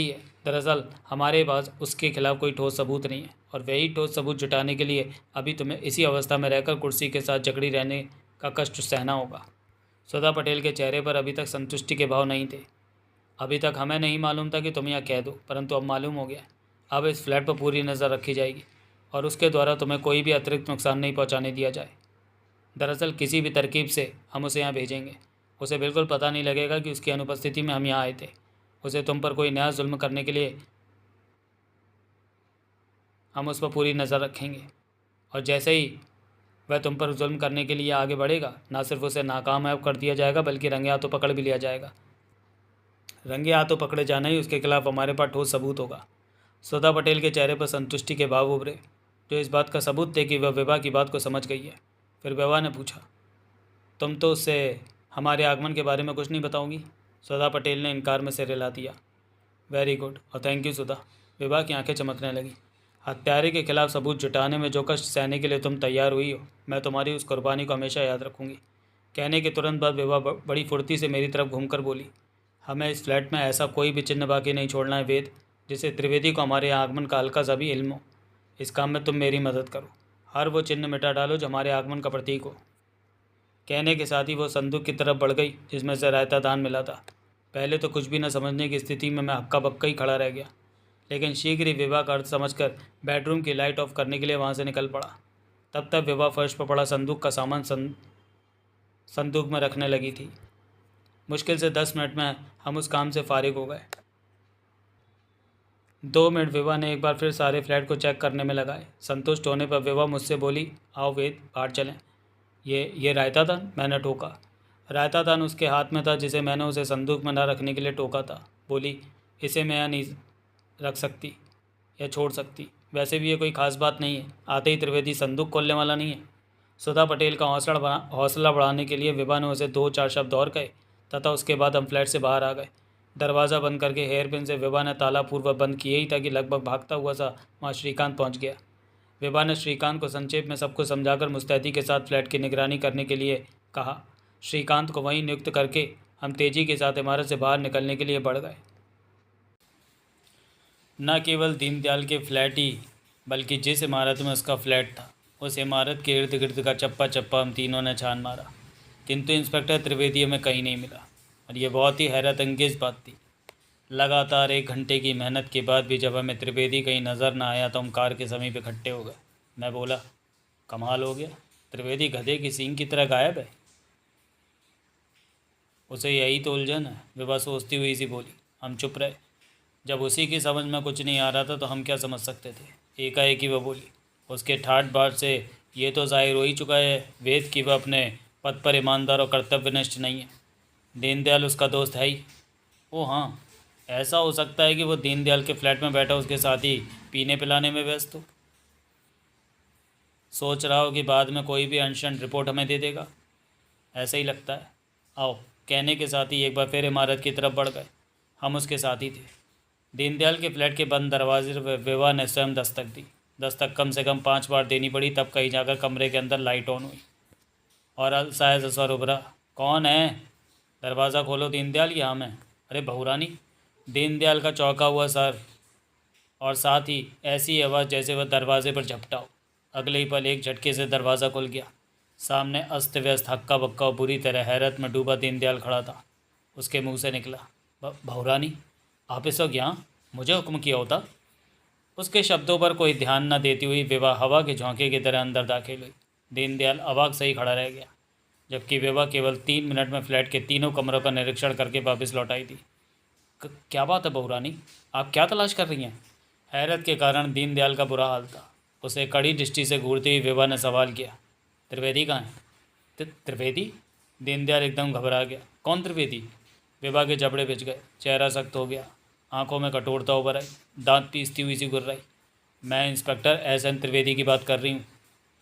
है, दरअसल हमारे पास उसके खिलाफ कोई ठोस सबूत नहीं है, और वही ठोस सबूत जुटाने के लिए अभी तुम्हें इसी अवस्था में रहकर कुर्सी के साथ जकड़ी रहने का कष्ट सहना होगा। सुधा पटेल के चेहरे पर अभी तक संतुष्टि के भाव नहीं थे। अभी तक हमें नहीं मालूम था कि तुम यहाँ कह दो, परंतु अब मालूम हो गया। अब इस फ्लैट पर पूरी नज़र रखी जाएगी और उसके द्वारा तुम्हें कोई भी अतिरिक्त नुकसान नहीं पहुँचाने दिया जाए। दरअसल किसी भी तरकीब से हम उसे यहाँ भेजेंगे। उसे बिल्कुल पता नहीं लगेगा कि उसकी अनुपस्थिति में हम यहाँ आए थे। उसे तुम पर कोई नया जुल्म करने के लिए हम उस पर पूरी नज़र रखेंगे, और जैसे ही वह तुम पर जुल्म करने के लिए आगे बढ़ेगा, ना सिर्फ उसे नाकामयाब कर दिया जाएगा बल्कि रंगे हाथों पकड़ भी लिया जाएगा। रंगे हाथों पकड़े जाना ही उसके खिलाफ हमारे पास ठोस सबूत होगा। सुधा पटेल के चेहरे पर संतुष्टि के भाव उभरे, जो इस बात का सबूत थे कि वह विभा की बात को समझ गई है। फिर विभा ने पूछा, तुम तो उससे हमारे आगमन के बारे में कुछ नहीं बताऊंगी? सुधा पटेल ने इनकार में सिर हिला दिया। वेरी गुड और थैंक यू सुधा। विभा की आंखें चमकने लगी। हत्यारे के खिलाफ सबूत जुटाने में जो कष्ट सहने के लिए तुम तैयार हुई हो, मैं तुम्हारी उस कुर्बानी को हमेशा याद रखूंगी। कहने के तुरंत बाद विभा बड़ी फुर्ती से मेरी तरफ घूमकर बोली, हमें इस फ्लैट में ऐसा कोई भी चिन्ह बाकी नहीं छोड़ना है वेद, जिसे त्रिवेदी को हमारे आगमन का हल्का सा भी इल्म हो। इस काम में तुम मेरी मदद करो। हर वो चिन्ह मिटा डालो जो हमारे आगमन का प्रतीक हो। कहने के साथ ही वो संदूक की तरफ बढ़ गई जिसमें से रायता दान मिला था। पहले तो कुछ भी न समझने की स्थिति में मैं हक्का बक्का ही खड़ा रह गया, लेकिन शीघ्र ही विवाह का अर्थ समझकर बेडरूम की लाइट ऑफ करने के लिए वहाँ से निकल पड़ा। तब तक विवाह फर्श पर पड़ा संदूक का सामान संदूक में रखने लगी थी। मुश्किल से 10 मिनट में हम उस काम से फारिग हो गए। 2 मिनट विवाह ने एक बार फिर सारे फ्लैट को चेक करने में लगाए। संतुष्ट होने पर विवाह मुझसे बोली, आओ वेद बाहर चलें। ये रायता दान? मैंने टोका। रायता दान उसके हाथ में था जिसे मैंने उसे संदूक में न रखने के लिए टोका था। बोली, इसे मैं यहाँ नहीं रख सकती या छोड़ सकती। वैसे भी ये कोई खास बात नहीं है। आते ही त्रिवेदी संदूक खोलने वाला नहीं है। सुधा पटेल का हौसला बढ़ाने के लिए विभा ने उसे 2-4 शब्द और कहे तथा उसके बाद हम फ्लैट से बाहर आ गए। दरवाज़ा बंद करके हेयरपिन से विभा ने ताला पूर्वक बंद किए ही था कि लगभग भागता हुआ सा वहाँ श्रीकांत पहुँच गया। विभा ने श्रीकांत को संक्षेप में सब कुछ समझाकर मुस्तैदी के साथ फ्लैट की निगरानी करने के लिए कहा। श्रीकांत को वहीं नियुक्त करके हम तेज़ी के साथ इमारत से बाहर निकलने के लिए बढ़ गए। न केवल दीनदयाल के फ्लैट ही बल्कि जिस इमारत में उसका फ्लैट था उस इमारत के इर्द गिर्द का चप्पा चप्पा हम तीनों ने छान मारा, किंतु इंस्पेक्टर त्रिवेदी हमें कहीं नहीं मिला। और ये बहुत ही हैरत अंगेज़ बात थी। लगातार 1 घंटे की मेहनत के बाद भी जब हमें त्रिवेदी कहीं नज़र न आया तो हम कार के समीप इकट्ठे हो गए। मैं बोला, कमाल हो गया, त्रिवेदी गधे की सींग की तरह गायब है। उसे यही तो उलझन है, विभा सोचती हुई सी बोली। हम चुप रहे। जब उसी की समझ में कुछ नहीं आ रहा था तो हम क्या समझ सकते थे। एकाएक ही वह बोली, उसके ठाठ बाट से ये तो जाहिर हो ही चुका है वेद कि वह अपने पद पर ईमानदार और कर्तव्यनिष्ठ नहीं है। दीनदयाल उसका दोस्त है ही। ओ हाँ, ऐसा हो सकता है कि वो दीनदयाल के फ्लैट में बैठा उसके साथ ही पीने पिलाने में व्यस्त हो। सोच रहा हो कि बाद में कोई भी अनशन रिपोर्ट हमें दे देगा। ऐसा ही लगता है। आओ। कहने के साथ ही एक बार फिर इमारत की तरफ बढ़ गए। हम उसके साथ ही थे। दीनदयाल के फ्लैट के बंद दरवाजे पर विभा ने स्वयं दस्तक दी। दस्तक कम से कम 5 बार देनी पड़ी, तब कहीं जाकर कमरे के अंदर लाइट ऑन हुई और अलसाया स्वर उभरा, कौन है? दरवाज़ा खोलो दीनदयाल, यहाँ मैं। अरे बहुरानी। दीनदयाल का चौंका हुआ सर और साथ ही ऐसी आवाज़ जैसे वह दरवाजे पर झपटा हो। अगले ही पल एक झटके से दरवाज़ा खुल गया। सामने अस्त व्यस्त हक्का बक्का और बुरी तरह हैरत में डूबा दीनदयाल खड़ा था। उसके मुंह से निकला, बहुरानी आप इस वक्त यहाँ? मुझे हुक्म किया होता। उसके शब्दों पर कोई ध्यान न देती हुई विभा हवा के झोंके की तरह अंदर दाखिल हुई। दीनदयाल अवाक से ही खड़ा रह गया, जबकि विभा केवल 3 मिनट में फ्लैट के तीनों कमरों का निरीक्षण करके वापस लौट आई थी। क्या बात है बहुरानी, आप क्या तलाश कर रही हैं? हैरत के कारण दीनदयाल का बुरा हाल था। उसे कड़ी दृष्टि से घूरती हुई विभा ने सवाल किया, त्रिवेदी कहाँ है? त्रिवेदी? दीनदयाल एकदम घबरा गया। कौन त्रिवेदी? विभा के जबड़े भिज गए, चेहरा सख्त हो गया, आंखों में कठोरता उभर आई, दांत पीसती हुई सी गुर्राई। मैं इंस्पेक्टर एस.एन. त्रिवेदी की बात कर रही हूँ।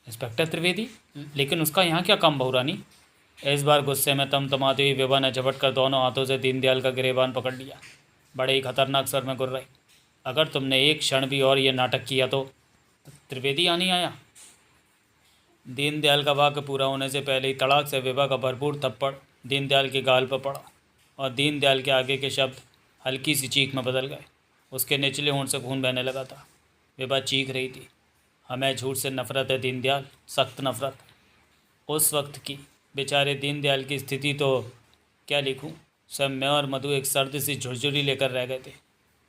इंस्पेक्टर त्रिवेदी? लेकिन उसका यहाँ क्या काम बहुरानी? इस बार गुस्से में तमतमाती हुई विभा ने झपट कर दोनों हाथों से दीनदयाल का गिरेबान पकड़ लिया। बड़े ही खतरनाक स्वर में गुर्राई, अगर तुमने एक क्षण भी और ये नाटक किया तो त्रिवेदी यहाँ नहीं आया। दीनदयाल का वाक्य पूरा होने से पहले ही तड़ाक से विभा का भरपूर थप्पड़ दीनदयाल के गाल पर पड़ा और दीनदयाल के आगे के शब्द हल्की सी चीख में बदल गए। उसके निचले होंठ से खून बहने लगा था। विभा चीख रही थी, हमें झूठ से नफरत है दीनदयाल, सख्त नफरत। उस वक्त की बेचारे दीनदयाल की स्थिति तो क्या लिखूं। सब मैं और मधु एक सर्द सी झुरझुरी लेकर रह गए थे।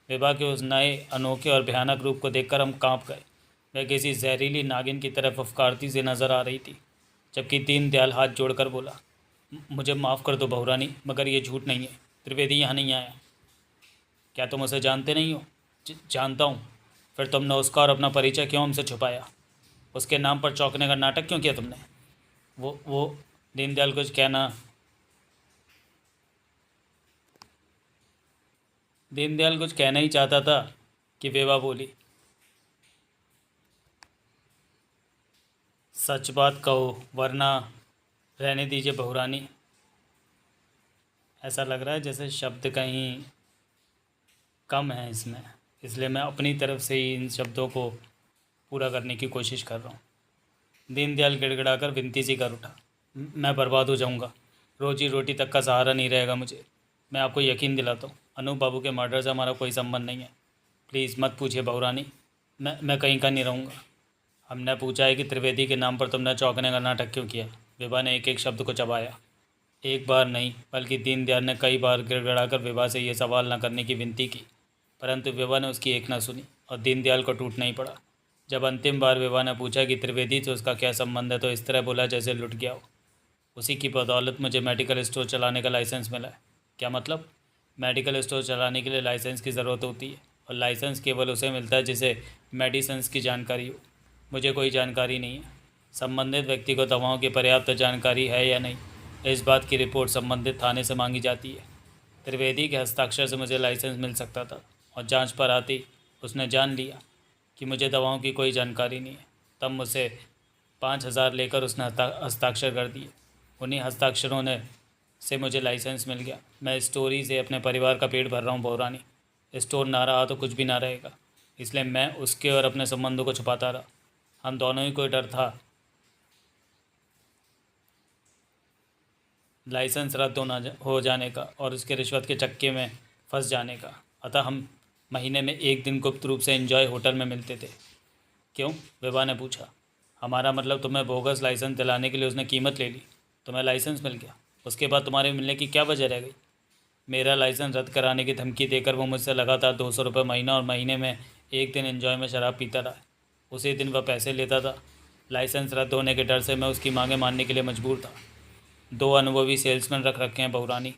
विभा के उस नए अनोखे और भयानक रूप को देखकर हम कांप गए। वह किसी जहरीली नागिन की तरफ फफकारती से नजर आ रही थी, जबकि दीनदयाल हाथ जोड़कर बोला, मुझे माफ़ कर दो बहुरानी, मगर ये झूठ नहीं है। त्रिवेदी यहाँ नहीं आया। क्या तुम उसे जानते नहीं हो? जानता हूँ। फिर तुमने उसका और अपना परिचय क्यों हमसे छुपाया? उसके नाम पर चौंकने का नाटक क्यों किया तुमने? वो दीनदयाल कुछ कहना ही चाहता था कि विभा बोली, सच बात कहो वरना रहने दीजिए बहुरानी। ऐसा लग रहा है जैसे शब्द कहीं कम है इसमें, इसलिए मैं अपनी तरफ से ही इन शब्दों को पूरा करने की कोशिश कर रहा हूँ। दीनदयाल गिड़गिड़ाकर विनती सी कर उठा, मैं बर्बाद हो जाऊँगा, रोजी रोटी तक का सहारा नहीं रहेगा मुझे। मैं आपको यकीन दिलाता हूँ, अनूप बाबू के मर्डर से हमारा कोई संबंध नहीं है। प्लीज़ मत पूछिए बहुरानी, मैं कहीं का नहीं रहूँगा। हमने पूछा है कि त्रिवेदी के नाम पर तुमने चौंकने का नाटक क्यों किया। विभा ने एक एक शब्द को चबाया। एक बार नहीं बल्कि दीनदयाल ने कई बार गिड़गिड़ाकर विभा से ये सवाल न करने की विनती की, परंतु विभा ने उसकी एक न सुनी और दीनदयाल को टूटना ही पड़ा। जब अंतिम बार विभा ने पूछा कि त्रिवेदी से उसका क्या संबंध है, तो इस तरह बोला जैसे लुट गया हो। उसी की बदौलत मुझे मेडिकल स्टोर चलाने का लाइसेंस मिला है। क्या मतलब? मेडिकल स्टोर चलाने के लिए लाइसेंस की ज़रूरत होती है, और लाइसेंस केवल उसे मिलता है जिसे मेडिसिन्स की जानकारी हो। मुझे कोई जानकारी नहीं है। संबंधित व्यक्ति को दवाओं की पर्याप्त जानकारी है या नहीं, इस बात की रिपोर्ट संबंधित थाने से मांगी जाती है। त्रिवेदी के हस्ताक्षर से मुझे लाइसेंस मिल सकता था, और जांच पर आती उसने जान लिया कि मुझे दवाओं की कोई जानकारी नहीं है। तब मुझसे 5,000 लेकर उसने हस्ताक्षर कर दिए। उन्हीं हस्ताक्षरों ने से मुझे लाइसेंस मिल गया। मैं स्टोरी से अपने परिवार का पेट भर रहा हूँ बहुरानी। स्टोर ना रहा तो कुछ भी ना रहेगा, इसलिए मैं उसके और अपने संबंधों को छुपाता रहा। हम दोनों ही को डर था लाइसेंस रद्द हो जाने का और उसके रिश्वत के चक्के में फंस जाने का। अतः हम महीने में एक दिन गुप्त रूप से एंजॉय होटल में मिलते थे। क्यों? विभा ने पूछा। हमारा मतलब तुम्हें बोगस लाइसेंस दिलाने के लिए उसने कीमत ले ली, तुम्हें लाइसेंस मिल गया, उसके बाद तुम्हारे मिलने की क्या वजह रह गई? मेरा लाइसेंस रद्द कराने की धमकी देकर वो मुझसे लगातार 200 रुपये महीना और महीने में एक दिन एंजॉय में शराब पीता रहा। उसी दिन वह पैसे लेता था। लाइसेंस रद्द होने के डर से मैं उसकी मांगें मानने के लिए मजबूर था। 2 अनुभवी सेल्समैन रख रखे हैं बहुरानी।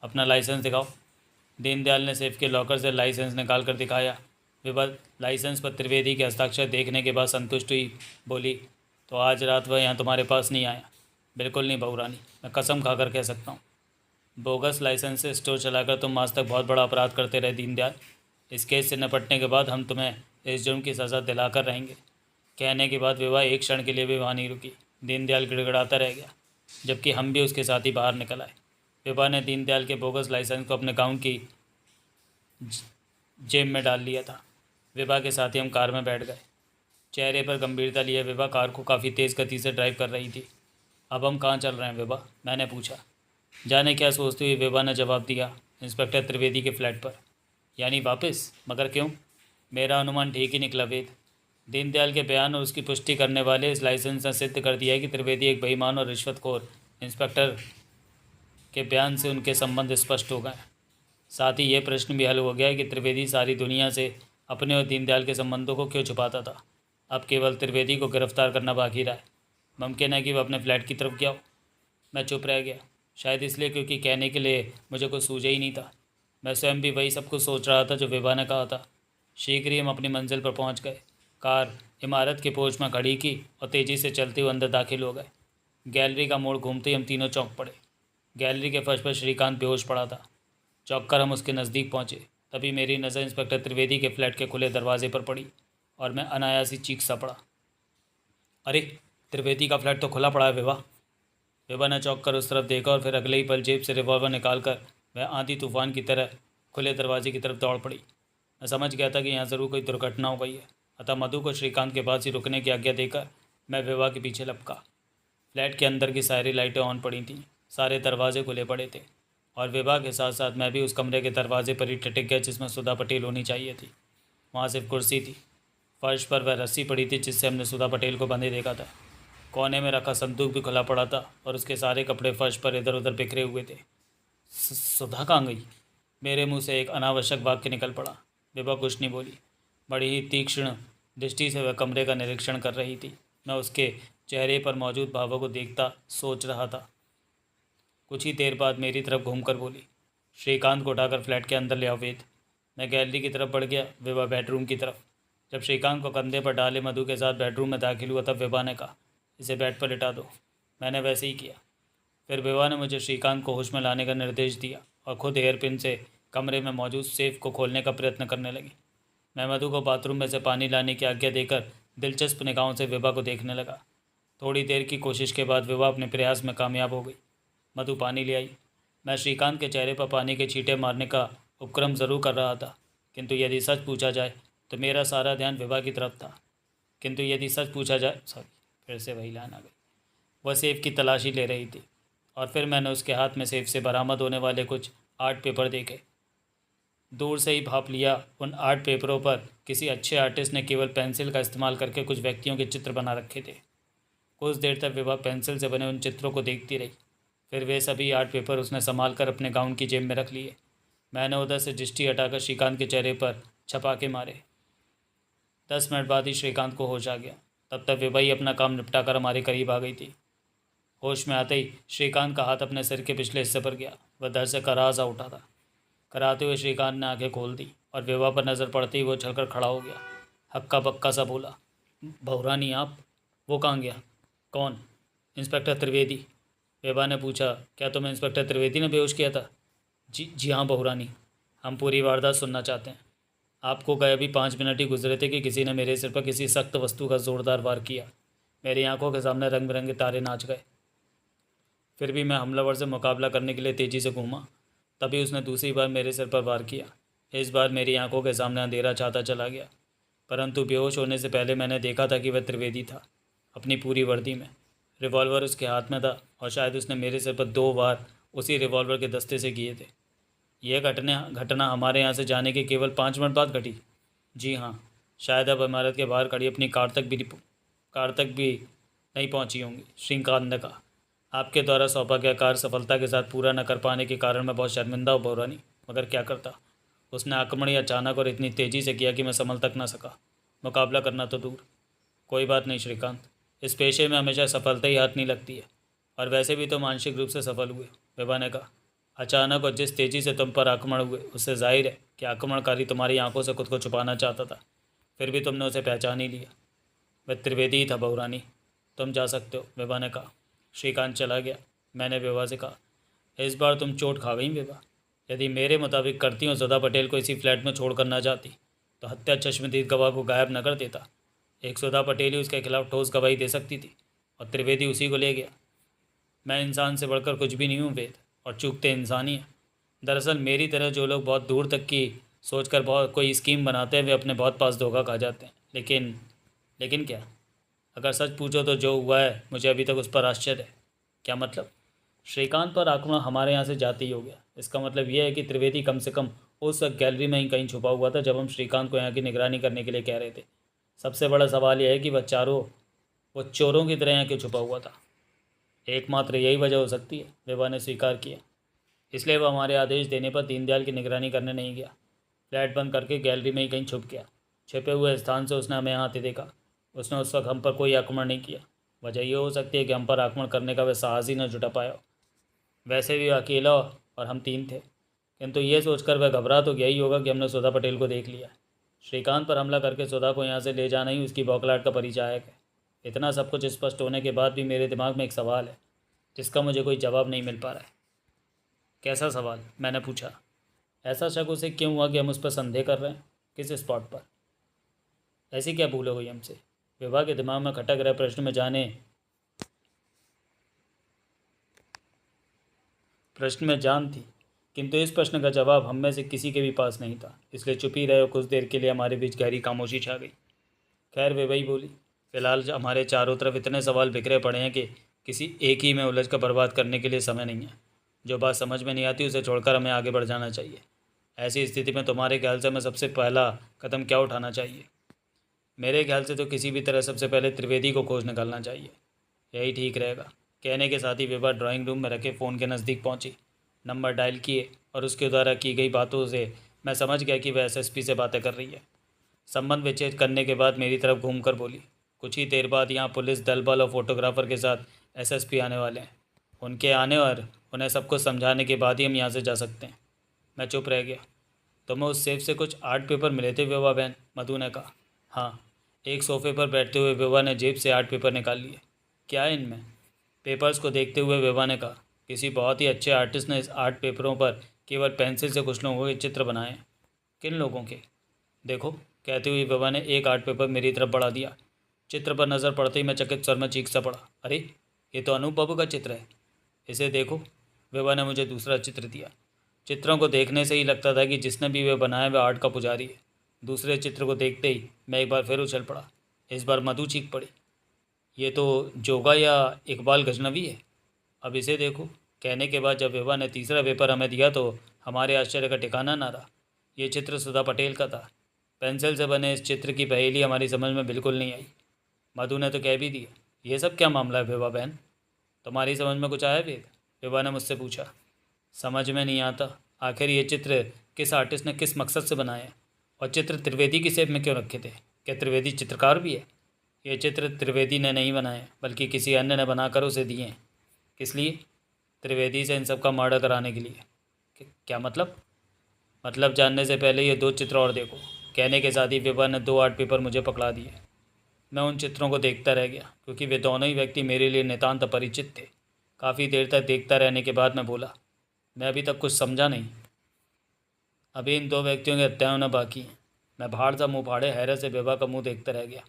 अपना लाइसेंस दिखाओ। दीनदयाल ने सेफ के लॉकर से लाइसेंस निकाल कर दिखाया। विभा लाइसेंस पर त्रिवेदी के हस्ताक्षर देखने के बाद संतुष्ट हुई, बोली, तो आज रात वह यहाँ तुम्हारे पास नहीं आया? बिल्कुल नहीं बहुरानी, मैं कसम खाकर कह सकता हूँ। बोगस लाइसेंस से स्टोर चलाकर तुम आज तक बहुत बड़ा अपराध करते रहे दीनदयाल। इस केस से निपटने के बाद हम तुम्हें इस जुर्म की सज़ा दिलाकर रहेंगे। कहने के बाद विभा एक क्षण के लिए भी वहाँ नहीं रुकी। दीनदयाल गिड़गिड़ाता रह गया, जबकि हम भी उसके साथ ही बाहर निकल आए। विभा ने दीनदयाल के बोगस लाइसेंस को अपने गाउन की जेब में डाल लिया था। विभा के साथ ही हम कार में बैठ गए। चेहरे पर गंभीरता लिए विभा कार को काफ़ी तेज़ गति से ड्राइव कर रही थी। अब हम कहाँ चल रहे हैं विभा? मैंने पूछा। जाने क्या सोचती हुई विभा ने जवाब दिया, इंस्पेक्टर त्रिवेदी के फ्लैट पर। यानी वापस? मगर क्यों? मेरा अनुमान ठीक ही निकला वेद। दीनदयाल के बयान और उसकी पुष्टि करने वाले इस लाइसेंस ने सिद्ध कर दिया है कि त्रिवेदी एक बेईमान और रिश्वतखोर। इंस्पेक्टर के बयान से उनके संबंध स्पष्ट हो गए। साथ ही ये प्रश्न भी हल हो गया है कि त्रिवेदी सारी दुनिया से अपने और दीनदयाल के संबंधों को क्यों छुपाता था। अब केवल त्रिवेदी को गिरफ्तार करना बाकी रहा है। मुमकिन है कि वह अपने फ्लैट की तरफ गया हो। मैं चुप रह गया, शायद इसलिए क्योंकि कहने के लिए मुझे कुछ सूझे ही नहीं था। मैं स्वयं भी वही सब कुछ सोच रहा था जो विभा ने कहा था। शीघ्र ही हम अपनी मंजिल पर पहुंच गए। कार इमारत के पोर्च में खड़ी की और तेज़ी से चलते हुए अंदर दाखिल हो गए। गैलरी का मोड़ घूमते ही हम तीनों चौंक पड़े। गैलरी के फर्श पर श्रीकांत बेहोश पड़ा था। चौंक कर हम उसके नज़दीक पहुंचे। तभी मेरी नज़र इंस्पेक्टर त्रिवेदी के फ्लैट के खुले दरवाजे पर पड़ी और मैं अनायास ही चीख सा पड़ा, अरे त्रिवेदी का फ्लैट तो खुला पड़ा है विभा। विभा ने चौंक कर उस तरफ देखा और फिर अगले ही पल जेब से रिवॉल्वर निकालकर वह आंधी तूफान की तरह खुले दरवाजे की तरफ दौड़ पड़ी। मैं समझ गया था कि यहाँ ज़रूर कोई दुर्घटना हो गई है, अतः मधु को श्रीकांत के पास ही रुकने की आज्ञा देकर मैं विभा के पीछे लपका। फ्लैट के अंदर की सारी लाइटें ऑन पड़ी थीं, सारे दरवाजे खुले पड़े थे और विभा के साथ साथ मैं भी उस कमरे के दरवाजे पर ही टिक गया जिसमें सुधा पटेल होनी चाहिए थी। वहाँ सिर्फ कुर्सी थी। फर्श पर वह रस्सी पड़ी थी जिससे हमने सुधा पटेल को बंधे देखा था। कोने में रखा संदूक भी खुला पड़ा था और उसके सारे कपड़े फर्श पर इधर उधर बिखरे हुए थे। सुधा कहाँ गई? मेरे मुंह से एक अनावश्यक वाक्य निकल पड़ा। विभा कुछ नहीं बोली। बड़ी ही तीक्ष्ण दृष्टि से वह कमरे का निरीक्षण कर रही थी। मैं उसके चेहरे पर मौजूद भावों को देखता सोच रहा था। कुछ ही देर बाद मेरी तरफ घूमकर बोली, श्रीकांत को उठाकर फ्लैट के अंदर ले आओ वेद। मैं गैलरी की तरफ बढ़ गया, विभा बेडरूम की तरफ। जब श्रीकांत को कंधे पर डाले मधु के साथ बेडरूम में दाखिल हुआ तब विभा ने कहा, इसे बेड पर लिटा दो। मैंने वैसे ही किया। फिर विभा ने मुझे श्रीकांत को होश में लाने का निर्देश दिया और खुद हेयरपिन से कमरे में मौजूद सेफ को खोलने का प्रयत्न करने लगी। मैं मधु को बाथरूम में से पानी लाने की आज्ञा देकर दिलचस्प निगाहों से विभा को देखने लगा। थोड़ी देर की कोशिश के बाद विभा अपने प्रयास में कामयाब हो गई। मधु पानी ले आई। मैं श्रीकांत के चेहरे पर पानी के छींटे मारने का उपक्रम ज़रूर कर रहा था, किंतु यदि सच पूछा जाए तो मेरा सारा ध्यान विभा की तरफ था। किंतु यदि सच पूछा जाए, सॉरी, फिर से वही लाइन आ गई। वह सेब की तलाशी ले रही थी और फिर मैंने उसके हाथ में सेब से बरामद होने वाले कुछ आर्ट पेपर देखे। दूर से ही भाप लिया, उन आर्ट पेपरों पर किसी अच्छे आर्टिस्ट ने केवल पेंसिल का इस्तेमाल करके कुछ व्यक्तियों के चित्र बना रखे थे। कुछ देर तक विभा पेंसिल से बने उन चित्रों को देखती रही। फिर वे सभी आर्ट पेपर उसने संभाल कर अपने गाउन की जेब में रख लिए। मैंने उधर से दृष्टि हटाकर श्रीकांत के चेहरे पर छपाके मारे। 10 मिनट बाद ही श्रीकांत को होश आ गया। तब तक विभा ही अपना काम निपटा कर हमारे करीब आ गई थी। होश में आते ही श्रीकांत का हाथ अपने सिर के पिछले हिस्से पर गया। वह दर्द से कराह सा उठा था। कराते हुए श्रीकांत ने आंखें खोल दी और विभा पर नज़र पड़ते ही वो उछलकर खड़ा हो गया। हक्का बक्का सा बोला, भौरानी आप? वो कहाँ गया? कौन? इंस्पेक्टर त्रिवेदी। विभा ने पूछा, क्या तुम्हें इंस्पेक्टर त्रिवेदी ने बेहोश किया था? जी हाँ बहुरानी, हम पूरी वारदात सुनना चाहते हैं। आपको गए अभी 5 मिनट ही गुजरे थे कि किसी ने मेरे सिर पर किसी सख्त वस्तु का ज़ोरदार वार किया। मेरी आंखों के सामने रंग बिरंगे तारे नाच गए। फिर भी मैं हमलावर से मुकाबला करने के लिए तेज़ी से घूमा। तभी उसने दूसरी बार मेरे सिर पर वार किया। इस बार मेरी आंखों के सामने अंधेरा छाता चला गया, परंतु बेहोश होने से पहले मैंने देखा था कि वह त्रिवेदी था, अपनी पूरी वर्दी में। रिवॉल्वर उसके हाथ में था और शायद उसने मेरे सिर पर 2 वार उसी रिवॉल्वर के दस्ते से किए थे। यह घटना हमारे यहाँ से जाने के केवल 5 मिनट बाद घटी। जी हाँ, शायद अब इमारत के बाहर खड़ी अपनी कार तक भी नहीं पहुँची होंगी। श्रीकांत ने कहा, आपके द्वारा सौंपा गया कार्य सफलता के साथ पूरा न कर पाने के कारण मैं बहुत शर्मिंदा हूँ बहुरानी, मगर क्या करता। उसने आक्रमण ही अचानक और इतनी तेज़ी से किया कि मैं संभल तक न सका। मुकाबला करना तो दूर। कोई बात नहीं श्रीकांत, इस पेशे में हमेशा सफलता ही हाथ नहीं लगती है, और वैसे भी तुम आंशिक रूप से सफल हुए। विभा ने कहा, अचानक और जिस तेज़ी से तुम पर आक्रमण हुए उससे जाहिर है कि आक्रमणकारी तुम्हारी आंखों से खुद को छुपाना चाहता था, फिर भी तुमने उसे पहचान ही लिया। वह त्रिवेदी ही था बहुरानी, तुम जा सकते हो, विभा ने कहा। श्रीकांत चला गया। मैंने विभा से कहा, इस बार तुम चोट खा गई विभा। यदि मेरे मुताबिक करती हूँ सुधा पटेल को इसी फ्लैट में छोड़ कर ना जाती तो हत्या चश्मदीद गवाह को गायब न कर देता। एक सुधा पटेल ही उसके खिलाफ ठोस गवाही दे सकती थी और त्रिवेदी उसी को ले गया। मैं इंसान से बढ़कर कुछ भी नहीं हूँ वेद, और चूकते इंसान ही हैं। दरअसल मेरी तरह जो लोग बहुत दूर तक की सोचकर बहुत कोई स्कीम बनाते हैं वे अपने बहुत पास धोखा खा जाते हैं। लेकिन क्या? अगर सच पूछो तो जो हुआ है मुझे अभी तक उस पर आश्चर्य है। क्या मतलब? श्रीकांत पर आक्रमण हमारे यहाँ से जाते ही हो गया। इसका मतलब यह है कि त्रिवेदी कम से कम उस वक्त गैलरी में ही कहीं छुपा हुआ था जब हम श्रीकांत को यहाँ की निगरानी करने के लिए कह रहे थे। सबसे बड़ा सवाल यह है कि वो चोरों की तरह यहाँ क्यों छुपा हुआ था। एकमात्र यही वजह हो सकती है, विभा ने स्वीकार किया। इसलिए वह हमारे आदेश देने पर दीनदयाल की निगरानी करने नहीं गया। फ्लैट बंद करके गैलरी में ही कहीं छुप गया। छिपे हुए स्थान से उसने हमें यहाँ आते देखा। उसने उस वक्त हम पर कोई आक्रमण नहीं किया। वजह यह हो सकती है कि हम पर आक्रमण करने का वह साहस ही न जुटा पाया। वैसे भी अकेला और हम 3 थे, किंतु ये सोचकर वह घबरा तो गया ही होगा कि हमने सुधा पटेल को देख लिया। श्रीकांत पर हमला करके सुधा को यहाँ से ले जाना ही उसकी बौखलाहट का परिचायक है। इतना सब कुछ स्पष्ट होने के बाद भी मेरे दिमाग में एक सवाल है जिसका मुझे कोई जवाब नहीं मिल पा रहा है। कैसा सवाल? मैंने पूछा। ऐसा शक उसे क्यों हुआ कि हम उस पर संदेह कर रहे हैं? किस स्पॉट पर? ऐसी क्या भूल हो गई हमसे? विभा के दिमाग में खटक रहे प्रश्न में जान थी, किंतु इस प्रश्न का जवाब हम में से किसी के भी पास नहीं था। इसलिए चुप ही रहे और कुछ देर के लिए हमारे बीच गहरी खामोशी छा गई। खैर, वे वही बोली, फिलहाल हमारे चारों तरफ इतने सवाल बिखरे पड़े हैं कि किसी एक ही में उलझ कर बर्बाद करने के लिए समय नहीं है। जो बात समझ में नहीं आती उसे छोड़कर हमें आगे बढ़ जाना चाहिए। ऐसी स्थिति में तुम्हारे ख्याल से हमें सबसे पहला कदम क्या उठाना चाहिए? मेरे ख्याल से तो किसी भी तरह सबसे पहले त्रिवेदी को खोज निकालना चाहिए। यही ठीक रहेगा। कहने के साथ ही विभा ड्राइंग रूम में रखे फ़ोन के नज़दीक पहुंची। नंबर डायल किए और उसके द्वारा की गई बातों से मैं समझ गया कि वह एसएसपी से बातें कर रही है। संबंध विच्छेद करने के बाद मेरी तरफ घूमकर बोली, कुछ ही देर बाद यहाँ पुलिस दल बल और फोटोग्राफर के साथ एसएसपी आने वाले हैं। उनके आने और उन्हें सब कुछ समझाने के बाद ही हम यहाँ से जा सकते हैं। मैं चुप रह गया। तुम्हें उस सेफ से कुछ आर्ट पेपर मिले थे विभा बहन? मधु ने कहा। हाँ। एक सोफे पर बैठते हुए विभा ने जेब से आर्ट पेपर निकाल लिए। क्या है इनमें? पेपर्स को देखते हुए विभा ने कहा, किसी बहुत ही अच्छे आर्टिस्ट ने इस आर्ट पेपरों पर केवल पेंसिल से कुछ लोगों के चित्र बनाए हैं। किन लोगों के? देखो, कहते हुए विभा ने एक आर्ट पेपर मेरी तरफ बढ़ा दिया। चित्र पर नज़र पड़ते ही मैं चकित स्वर में चीख सा पड़ा, अरे ये तो अनूप बाबू का चित्र है। इसे देखो। विभा ने मुझे दूसरा चित्र दिया। चित्रों को देखने से ही लगता था कि जिसने भी वे बनाया वह आर्ट का पुजारी है। दूसरे चित्र को देखते ही मैं एक बार फिर उछल पड़ा। इस बार मधु चीख पड़ी, ये तो जोगा या इकबाल गजनवी है, अब इसे देखो। कहने के बाद जब विभा ने तीसरा पेपर हमें दिया तो हमारे आश्चर्य का ठिकाना ना रहा। ये चित्र सुधा पटेल का था। पेंसिल से बने इस चित्र की पहेली हमारी समझ में बिल्कुल नहीं आई। मधु ने तो कह भी दिया, ये सब क्या मामला है विभा बहन, तुम्हारी समझ में कुछ आया वेद? विभा ने मुझसे पूछा। समझ में नहीं आता, आखिर ये चित्र किस आर्टिस्ट ने किस मकसद से बनाया है, और चित्र त्रिवेदी की सेब में क्यों रखे थे? क्या त्रिवेदी चित्रकार भी है? ये चित्र त्रिवेदी ने नहीं बनाए बल्कि किसी अन्य ने बनाकर उसे दिए हैं। किस लिए? त्रिवेदी से इन सब का मर्डर कराने के लिए। क्या मतलब? मतलब जानने से पहले ये दो चित्र और देखो। कहने के साथ ही विभा ने 2 आर्ट पेपर मुझे पकड़ा दिए। मैं उन चित्रों को देखता रह गया क्योंकि वे दोनों ही व्यक्ति मेरे लिए नितांत अपरिचित थे। काफ़ी देर तक देखता रहने के बाद मैं बोला, मैं अभी तक कुछ समझा नहीं। अभी इन 2 व्यक्तियों की हत्या होना बाकी है। मैं बाहर सा मुँह फाड़े हैरत से विभा का मुँह देखता रह गया,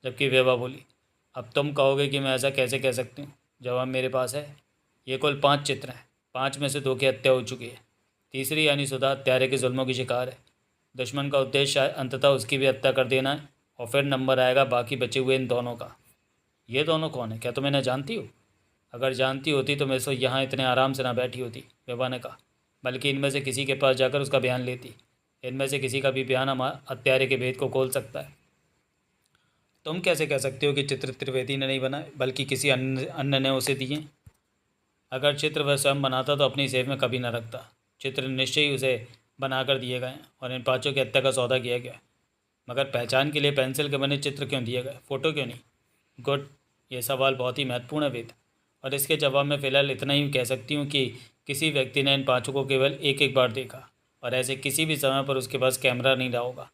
जबकि विभा बोली, अब तुम कहोगे कि मैं ऐसा कैसे कह सकती हूँ? जवाब मेरे पास है। ये कुल 5 चित्र हैं, 5 में से 2 की हत्या हो चुकी है। तीसरी यानी सुधा हत्यारे के जुल्मों की शिकार है। दुश्मन का उद्देश्य शायद अंततः उसकी भी हत्या कर देना है, और फिर नंबर आएगा बाकी बचे हुए इन दोनों का। ये दोनों कौन है? क्या तुम इन्हें जानती हो? अगर जानती होती तो मैं सो यहाँ इतने आराम से ना बैठी होती, विभा ने कहा, बल्कि इनमें से किसी के पास जाकर उसका बयान लेती। इनमें से किसी का भी बयान हम हत्यारे के भेद को खोल सकता है। तुम कैसे कह सकते हो कि चित्र त्रिवेदी ने नहीं बनाए बल्कि किसी अन्य ने उसे दिए? अगर चित्र वह स्वयं बनाता तो अपनी सेव में कभी न रखता। चित्र निश्चय ही उसे बनाकर दिए गए और इन 5 की हत्या का सौदा किया गया। मगर पहचान के लिए पेंसिल के बने चित्र क्यों दिए गए, फ़ोटो क्यों नहीं? गुड, ये सवाल बहुत ही महत्वपूर्ण है वेद, और इसके जवाब में फ़िलहाल इतना ही कह सकती हूँ कि किसी व्यक्ति ने इन 5 को केवल एक एक बार देखा, और ऐसे किसी भी समय पर उसके पास कैमरा नहीं रहा होगा।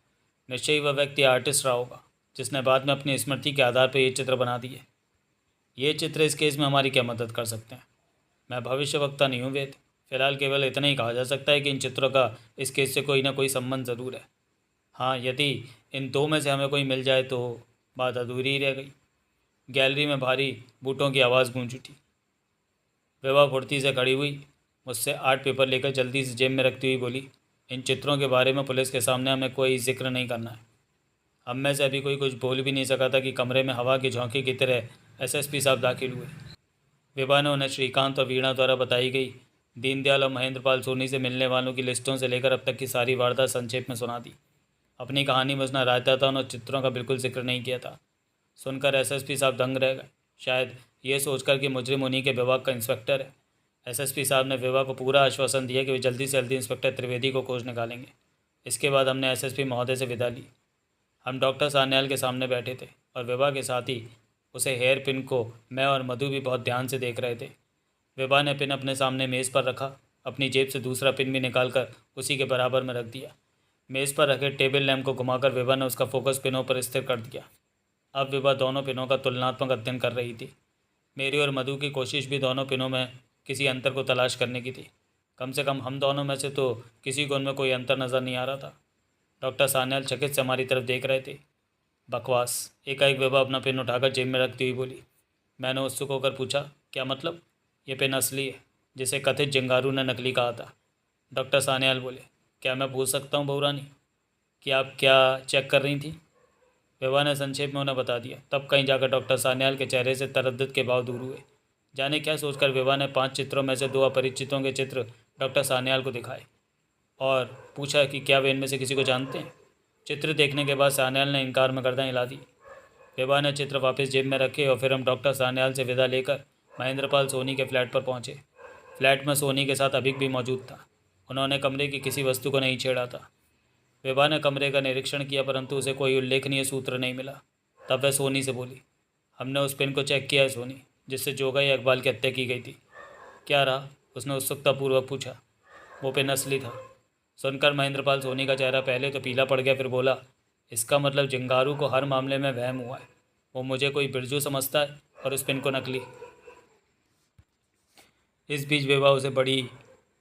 निश्चय ही वह व्यक्ति आर्टिस्ट रहा होगा जिसने बाद में अपनी स्मृति के आधार पर ये चित्र बना दिए। ये चित्र इस केस में हमारी क्या मदद कर सकते हैं? मैं भविष्यवक्ता नहीं हूँ वेद, फिलहाल केवल इतना ही कहा जा सकता है कि इन चित्रों का इस केस से कोई ना कोई संबंध ज़रूर है। हाँ, यदि इन 2 में से हमें कोई मिल जाए तो बात अधूरी ही रह गई। गैलरी में भारी बूटों की आवाज़ गूंज उठी। विभा फुर्ती से खड़ी हुई, मुझसे आर्ट पेपर लेकर जल्दी से जेब में रखती हुई बोली, इन चित्रों के बारे में पुलिस के सामने हमें कोई जिक्र नहीं करना है। हम में से अभी कोई कुछ बोल भी नहीं सका था कि कमरे में हवा की झोंके की तरह एसएसपी साहब दाखिल हुए। विभा ने उन्हें श्रीकांत और वीणा द्वारा बताई गई दीनदयाल और महेंद्रपाल सोनी से मिलने वालों की लिस्टों से लेकर अब तक की सारी वारदात संक्षेप में सुना दी। अपनी कहानी में उसने राजदाताओं और चित्रों का बिल्कुल जिक्र नहीं किया था। सुनकर एसएसपी साहब दंग रह गए, शायद ये सोचकर कि मुजरिम उन्हीं के विभाग का इंस्पेक्टर है। एसएसपी साहब ने विभा को पूरा आश्वासन दिया कि वे जल्दी से जल्दी इंस्पेक्टर त्रिवेदी को खोज निकालेंगे। इसके बाद हमने एसएसपी महोदय से विदा ली। हम डॉक्टर सान्याल के सामने बैठे थे और विभा के साथ ही उसे हेयर पिन को मैं और मधु भी बहुत ध्यान से देख रहे थे। विभा ने पिन अपने सामने मेज़ पर रखा, अपनी जेब से दूसरा पिन भी निकालकर उसी के बराबर में रख दिया। मेज़ पर रखे टेबल लैम्प को घुमाकर विभा ने उसका फोकस पिनों पर स्थिर कर दिया। अब विभा दोनों पिनों का तुलनात्मक अध्ययन कर रही थी। मेरी और मधु की कोशिश भी दोनों पिनों में किसी अंतर को तलाश करने की थी। कम से कम हम दोनों में से तो किसी को उनमें कोई अंतर नज़र नहीं आ रहा था। डॉक्टर सान्याल चकित से हमारी तरफ देख रहे थे। बकवास, एकाएक विभा अपना पेन उठाकर जेब में रखती हुई बोली। मैंने उत्सुक होकर पूछा, क्या मतलब? ये पेन असली है, जिसे कथित जंगारू ने नकली कहा था। डॉक्टर सान्याल बोले, क्या मैं पूछ सकता हूँ बहुरानी कि आप क्या चेक कर रही थी? विभा ने संक्षेप में उन्हें बता दिया। तब कहीं जाकर डॉक्टर सान्याल के चेहरे से तरद्दुत के भाव दूर हुए। जाने क्या सोचकर विभा ने 5 चित्रों में से 2 अपरिचितों के चित्र डॉक्टर सान्याल को दिखाए और पूछा कि क्या वे इनमें से किसी को जानते हैं। चित्र देखने के बाद सान्याल ने इनकार में गर्दन हिला दी। विभा ने चित्र वापस जेब में रखे और फिर हम डॉक्टर सान्याल से विदा लेकर महेंद्रपाल सोनी के फ्लैट पर पहुंचे। फ्लैट में सोनी के साथ अभिक भी मौजूद था। उन्होंने कमरे की किसी वस्तु को नहीं छेड़ा था। विभा ने कमरे का निरीक्षण किया परंतु उसे कोई उल्लेखनीय सूत्र नहीं मिला। तब वह सोनी से बोली, हमने उस पेन को चेक किया है सोनी, जिससे जोगा या इकबाल की हत्या की गई थी। क्या रहा? उसने उत्सुकतापूर्वक पूछा। वो पेन असली था। सुनकर महेंद्रपाल सोनी का चेहरा पहले तो पीला पड़ गया, फिर बोला, इसका मतलब जंगारू को हर मामले में वहम हुआ है। वो मुझे कोई बिरजू समझता है और उस पेन को नकली। इस बीच विभा उसे बड़ी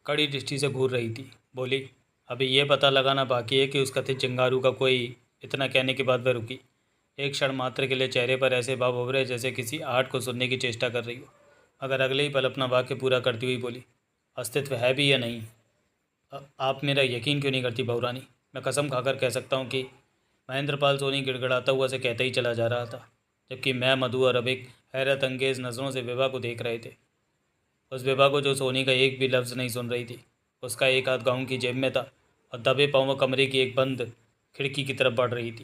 कड़ी दृष्टि से घूर रही थी। बोली, अभी ये पता लगाना बाकी है कि उस कथित जंगारू का कोई। इतना कहने के बाद वह रुकी। एक क्षण मात्र के लिए चेहरे पर ऐसे भाव उभरे जैसे किसी आहट को सुनने की चेष्टा कर रही हो, मगर अगले ही पल अपना वाक्य पूरा करती हुई बोली, अस्तित्व है भी या नहीं। आप मेरा यकीन क्यों नहीं करती बहुरानी? मैं कसम खाकर कह सकता हूँ कि महेंद्रपाल सोनी गिड़गिड़ाता हुआ से कहते ही चला जा रहा था, जबकि मैं, मधु और अबिक हैरत अंगेज नज़रों से विभा को देख रहे थे। उस विभा को जो सोनी का एक भी लफ्ज़ नहीं सुन रही थी। उसका एक हाथ गाउन की जेब में था और दबे पाँव कमरे की एक बंद खिड़की की तरफ बढ़ रही थी।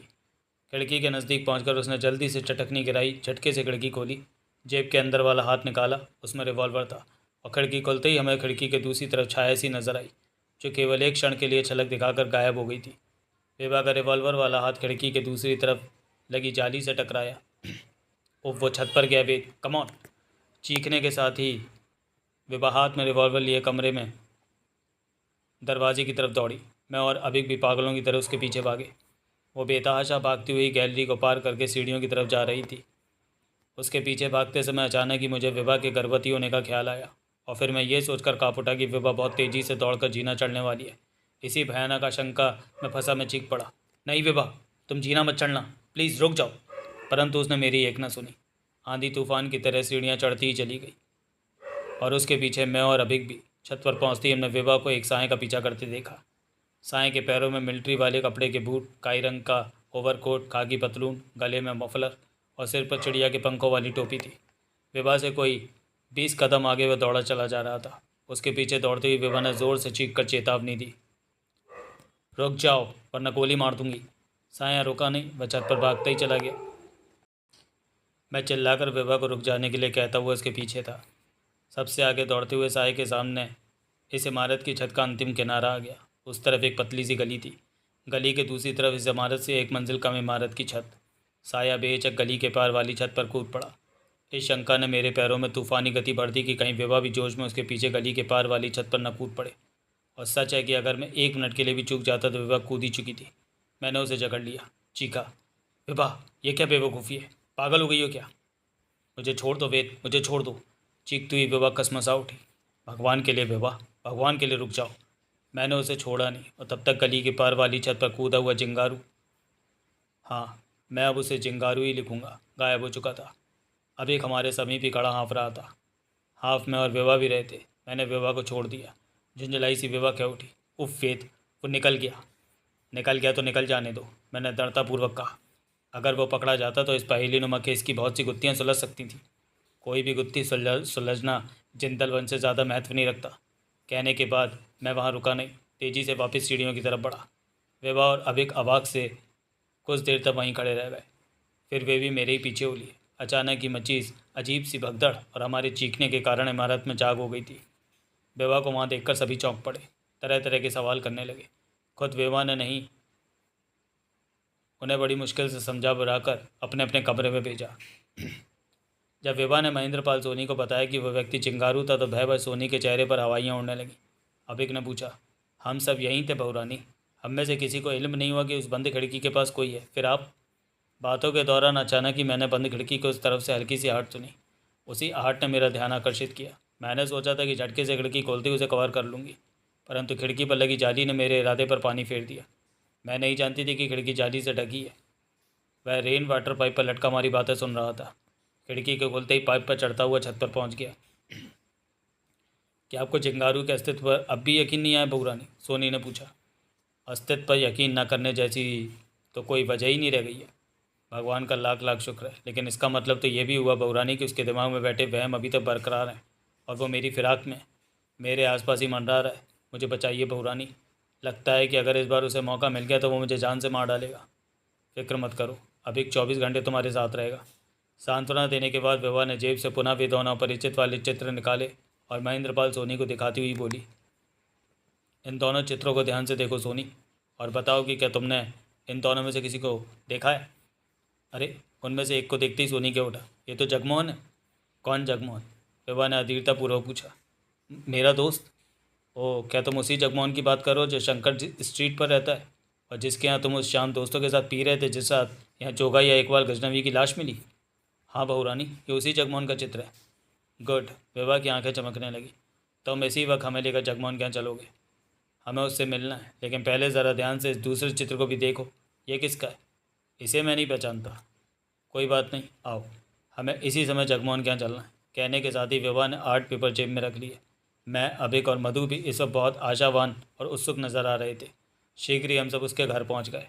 खिड़की के नज़दीक पहुंचकर उसने जल्दी से चटकनी गिराई, झटके से खिड़की खोली, जेब के अंदर वाला हाथ निकाला। उसमें रिवॉल्वर था और खिड़की खोलते ही हमें खिड़की के दूसरी तरफ छाया सी नजर आई, जो केवल एक क्षण के लिए छलक दिखाकर गायब हो गई थी। विभा का रिवॉल्वर वाला हाथ खिड़की के दूसरी तरफ लगी जाली से टकराया। वो छत पर गया। वेद, कम ऑन! चीखने के साथ ही विभा हाथ में रिवॉल्वर लिए कमरे में दरवाजे की तरफ दौड़ी। मैं और अभिक भी पागलों की तरह उसके पीछे भागे। वो बेतहाशा भागती हुई गैलरी को पार करके सीढ़ियों की तरफ जा रही थी। उसके पीछे भागते समय अचानक ही मुझे विभा के गर्भवती होने का ख्याल आया और फिर मैं ये सोचकर काँप उठा कि विभा बहुत तेज़ी से दौड़कर जीना चढ़ने वाली है। इसी भयानक आशंका में फंसा मैं चीख पड़ा, नहीं विभा, तुम जीना मत चढ़ना, प्लीज़ रुक जाओ। परंतु उसने मेरी एक न सुनी। आंधी तूफान की तरह सीढ़ियाँ चढ़ती ही चली गई और उसके पीछे मैं और अभिक भी। छत पर पहुँचते ही हमने विभा को एक साय का पीछा करते देखा। साय के पैरों में मिलिट्री वाले कपड़े के बूट, काई रंग का ओवरकोट, खाकी पतलून, गले में मफलर और सिर पर चिड़िया के पंखों वाली टोपी थी। विभा से कोई 20 कदम आगे वह दौड़ा चला जा रहा था। उसके पीछे दौड़ते हुए विभा ने ज़ोर से चीख कर चेतावनी दी, रुक जाओ वरना गोली मार दूंगी। साया रुका नहीं, वह छत पर भागता ही चला गया। मैं चिल्लाकर विभा को रुक जाने के लिए कहता हुआ उसके पीछे था। सबसे आगे दौड़ते हुए साय के सामने इस इमारत की छत का अंतिम किनारा आ गया। उस तरफ एक पतली सी गली थी। गली के दूसरी तरफ इस इमारत से एक मंजिल कम इमारत की छत। साया बेहिचक गली के पार वाली छत पर कूद पड़ा। इस शंका ने मेरे पैरों में तूफानी गति बढ़ दी कि कहीं विभा भी जोश में उसके पीछे गली के पार वाली छत पर न कूद पड़े। और सच है कि अगर मैं 1 मिनट के लिए भी चूक जाता तो विभा कूद ही चुकी थी। मैंने उसे जकड़ लिया, चीखा, विभा, ये क्या बेवकूफ़ी है? पागल हो गई हो क्या? मुझे छोड़ दो वेद, मुझे छोड़ दो। चीखती हुई विभा कसमसा उठी। भगवान के लिए विभा, भगवान के लिए रुक जाओ। मैंने उसे छोड़ा नहीं और तब तक गली के पार वाली छत पर कूदा हुआ चिंगारू, हाँ, मैं अब उसे चिंगारू ही लिखूंगा, गायब हो चुका था। अब एक हमारे समीप ही खड़ा हाँफ रहा था। हाफ में और विभा भी रहे थे। मैंने विभा को छोड़ दिया। झुंझलाई सी विभा कह उठी, उफ वेद, वो निकल गया। निकल गया तो निकल जाने दो, मैंने दृढ़तापूर्वक कहा। अगर वो पकड़ा जाता तो इस पहेलीनुमा केस की बहुत सी गुत्थियाँ सुलझ सकती थीं। कोई भी गुत्थी सुलझना जिंदल वन से ज़्यादा महत्व नहीं रखता। कहने के बाद मैं वहाँ रुका नहीं, तेज़ी से वापस सीढ़ियों की तरफ बढ़ा। विभा और अभिक अवाक से कुछ देर तक वहीं खड़े रह गए। फिर वे भी मेरे ही पीछे हो लिए। अचानक ही मची इस अजीब सी भगदड़ और हमारे चीखने के कारण इमारत में जाग हो गई थी। विभा को वहाँ देखकर सभी चौंक पड़े, तरह तरह के सवाल करने लगे। खुद विभा ने नहीं, उन्हें बड़ी मुश्किल से समझा बुझाकर अपने अपने कमरे में भेजा। जब विभा ने महेंद्रपाल सोनी को बताया कि वह व्यक्ति चिंगारू था तो भय सोनी के चेहरे पर हवाइयाँ उड़ने लगीं। अभिक ने पूछा, हम सब यहीं थे बहुरानी? हम में से किसी को इल्म नहीं हुआ कि उस बंद खिड़की के पास कोई है? फिर आप? बातों के दौरान अचानक ही मैंने बंद खिड़की को उस तरफ से हल्की सी आहट सुनी। उसी आहट ने मेरा ध्यान आकर्षित किया। मैंने सोचा था कि झटके से खिड़की खोलते ही उसे कवर कर लूँगी, परंतु खिड़की पर लगी जाली ने मेरे इरादे पर पानी फेर दिया। मैं नहीं जानती थी कि खिड़की जाली से ढकी है। वह रेन वाटर पाइप पर लटका मारी बातें सुन रहा था। खिड़की के खुलते ही पाइप पर चढ़ता हुआ छत पर पहुंच गया। क्या आपको चिंगारू के अस्तित्व पर अब भी यकीन नहीं आया बहुरानी? सोनी ने पूछा। अस्तित्व पर यकीन न करने जैसी तो कोई वजह ही नहीं रह गई है। भगवान का लाख लाख शुक्र है, लेकिन इसका मतलब तो ये भी हुआ बहुरानी कि उसके दिमाग में बैठे वहम अभी तक बरकरार हैं और वो मेरी फिराक में, मेरे आसपास ही मंडरा रहा है। मुझे बचाइए बहुरानी। लगता है कि अगर इस बार उसे मौका मिल गया तो वो मुझे जान से मार डालेगा। फिक्र मत करो, अभी 24 घंटे तुम्हारे साथ रहेगा। सांत्वना देने के बाद विभा ने जेब से पुनः वे दोनों अपरिचित वाले चित्र निकाले और महेंद्रपाल सोनी को दिखाती हुई बोली, इन दोनों चित्रों को ध्यान से देखो सोनी, और बताओ कि क्या तुमने इन दोनों में से किसी को देखा है? अरे, उनमें से एक को देखते ही सोनी के उठा, ये तो जगमोहन है। कौन जगमोहन? विभा ने अधीरतापूर्वक पूछा। मेरा दोस्त। ओह, क्या तुम उसी जगमोहन की बात करो जो शंकर स्ट्रीट पर रहता है और जिसके यहाँ तुम उस शाम दोस्तों के साथ पी रहे थे, जिस साथ यहाँ जोगा या इकबाल गजनवी की लाश मिली? हाँ बहुरानी, ये उसी जगमोहन का चित्र है। गुड। विभा की आंखें चमकने लगी। तुम इसी वक्त हमें लेकर जगमोहन के यहाँ चलोगे? हमें उससे मिलना है, लेकिन पहले ज़रा ध्यान से इस दूसरे चित्र को भी देखो। ये किसका है? इसे मैं नहीं पहचानता। कोई बात नहीं, आओ, हमें इसी समय जगमोहन के यहाँ चलना है। कहने के साथ ही विभा ने आर्ट पेपर जेब में रख लिए। मैं, अभिक और मधु भी इस वक्त बहुत आशावान और उत्सुक नजर आ रहे थे। शीघ्र ही हम सब उसके घर पहुंच गए।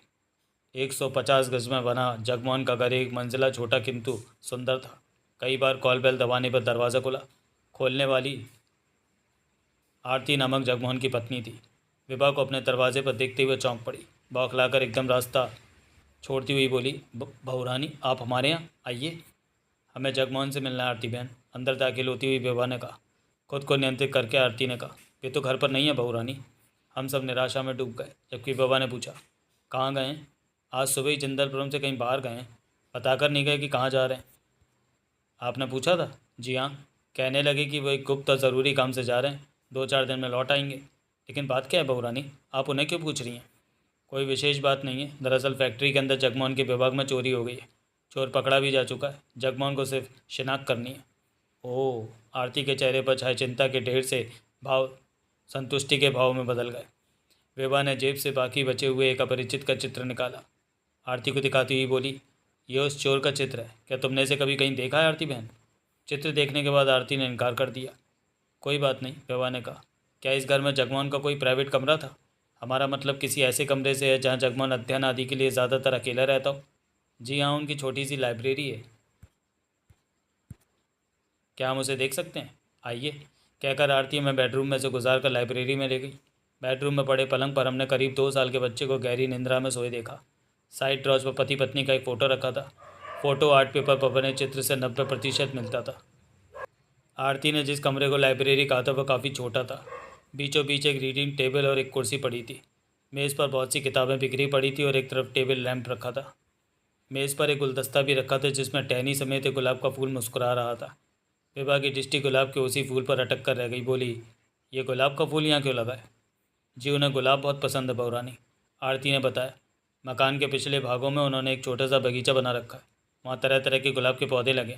150 गज में बना जगमोहन का घर एक मंजिला छोटा किंतु सुंदर था। कई बार कॉल बेल दबाने पर दरवाज़ा खुला। खोलने वाली आरती नामक जगमोहन की पत्नी थी। विभा को अपने दरवाजे पर देखते हुए चौंक पड़ी। बौखलाकर एकदम रास्ता छोड़ती हुई बोली, बहू रानी, आप हमारे यहाँ आइए, हमें जगमोहन से मिलना है आरती बहन। अंदर दाखिल होती हुई विभा ने कहा। खुद को नियंत्रित करके आरती ने कहा, वे तो घर पर नहीं है बहू रानी। हम सब निराशा में डूब गए, जबकि विभा ने पूछा, कहाँ गए हैं? आज सुबह ही जिंदलपुरम से कहीं बाहर गए हैं, बताकर नहीं गए कि कहाँ जा रहे हैं। आपने पूछा था? जी हाँ, कहने लगे कि वो एक गुप्त और ज़रूरी काम से जा रहे हैं, 2-4 दिन में लौट आएंगे। लेकिन बात क्या है बहू रानी, आप उन्हें क्यों पूछ रही हैं? कोई विशेष बात नहीं है। दरअसल फैक्ट्री के अंदर जगमोहन के विभाग में चोरी हो गई है। चोर पकड़ा भी जा चुका है। जगमोहन को सिर्फ शिनाख्त करनी है। ओह! आरती के चेहरे पर छाए चिंता के ढेर से भाव संतुष्टि के भाव में बदल गए। विभा ने जेब से बाकी बचे हुए एक अपरिचित का चित्र निकाला। आरती को दिखाती हुई बोली, ये उस चोर का चित्र है। क्या तुमने इसे कभी कहीं देखा है आरती बहन? चित्र देखने के बाद आरती ने इनकार कर दिया। कोई बात नहीं, विभा ने कहा। क्या इस घर में जगमोहन का कोई प्राइवेट कमरा था? हमारा मतलब किसी ऐसे कमरे से है जहाँ जगमोहन अध्ययन आदि के लिए ज़्यादातर अकेला रहता हो। जी हाँ, उनकी छोटी सी लाइब्रेरी है। क्या हम उसे देख सकते हैं? आइए, कहकर आरती हमें बेडरूम में से गुजार कर लाइब्रेरी में ले गई। बेडरूम में पड़े पलंग पर हमने करीब 2 साल के बच्चे को गहरी निंद्रा में सोए देखा। साइड ड्रॉज पर पति पत्नी का एक फ़ोटो रखा था। फ़ोटो आर्ट पेपर पर बने चित्र से 90% मिलता था। आरती ने जिस कमरे को लाइब्रेरी कहा था वह काफ़ी छोटा था। बीचों बीच एक रीडिंग टेबल और एक कुर्सी पड़ी थी। मेज़ पर बहुत सी किताबें बिखरी पड़ी थी और एक तरफ टेबल लैंप रखा था। मेज़ पर एक गुलदस्ता भी रखा था जिसमें टहनी समेत एक गुलाब का फूल मुस्कुरा रहा था। विभा की दृष्टि गुलाब के उसी फूल पर अटक कर रह गई। बोली, ये गुलाब का फूल यहाँ क्यों लगा है? जी, उन्हें गुलाब बहुत पसंद है बहू। आरती ने बताया। मकान के पिछले भागों में उन्होंने एक छोटा सा बगीचा बना रखा है। वहाँ तरह तरह के गुलाब के पौधे लगे।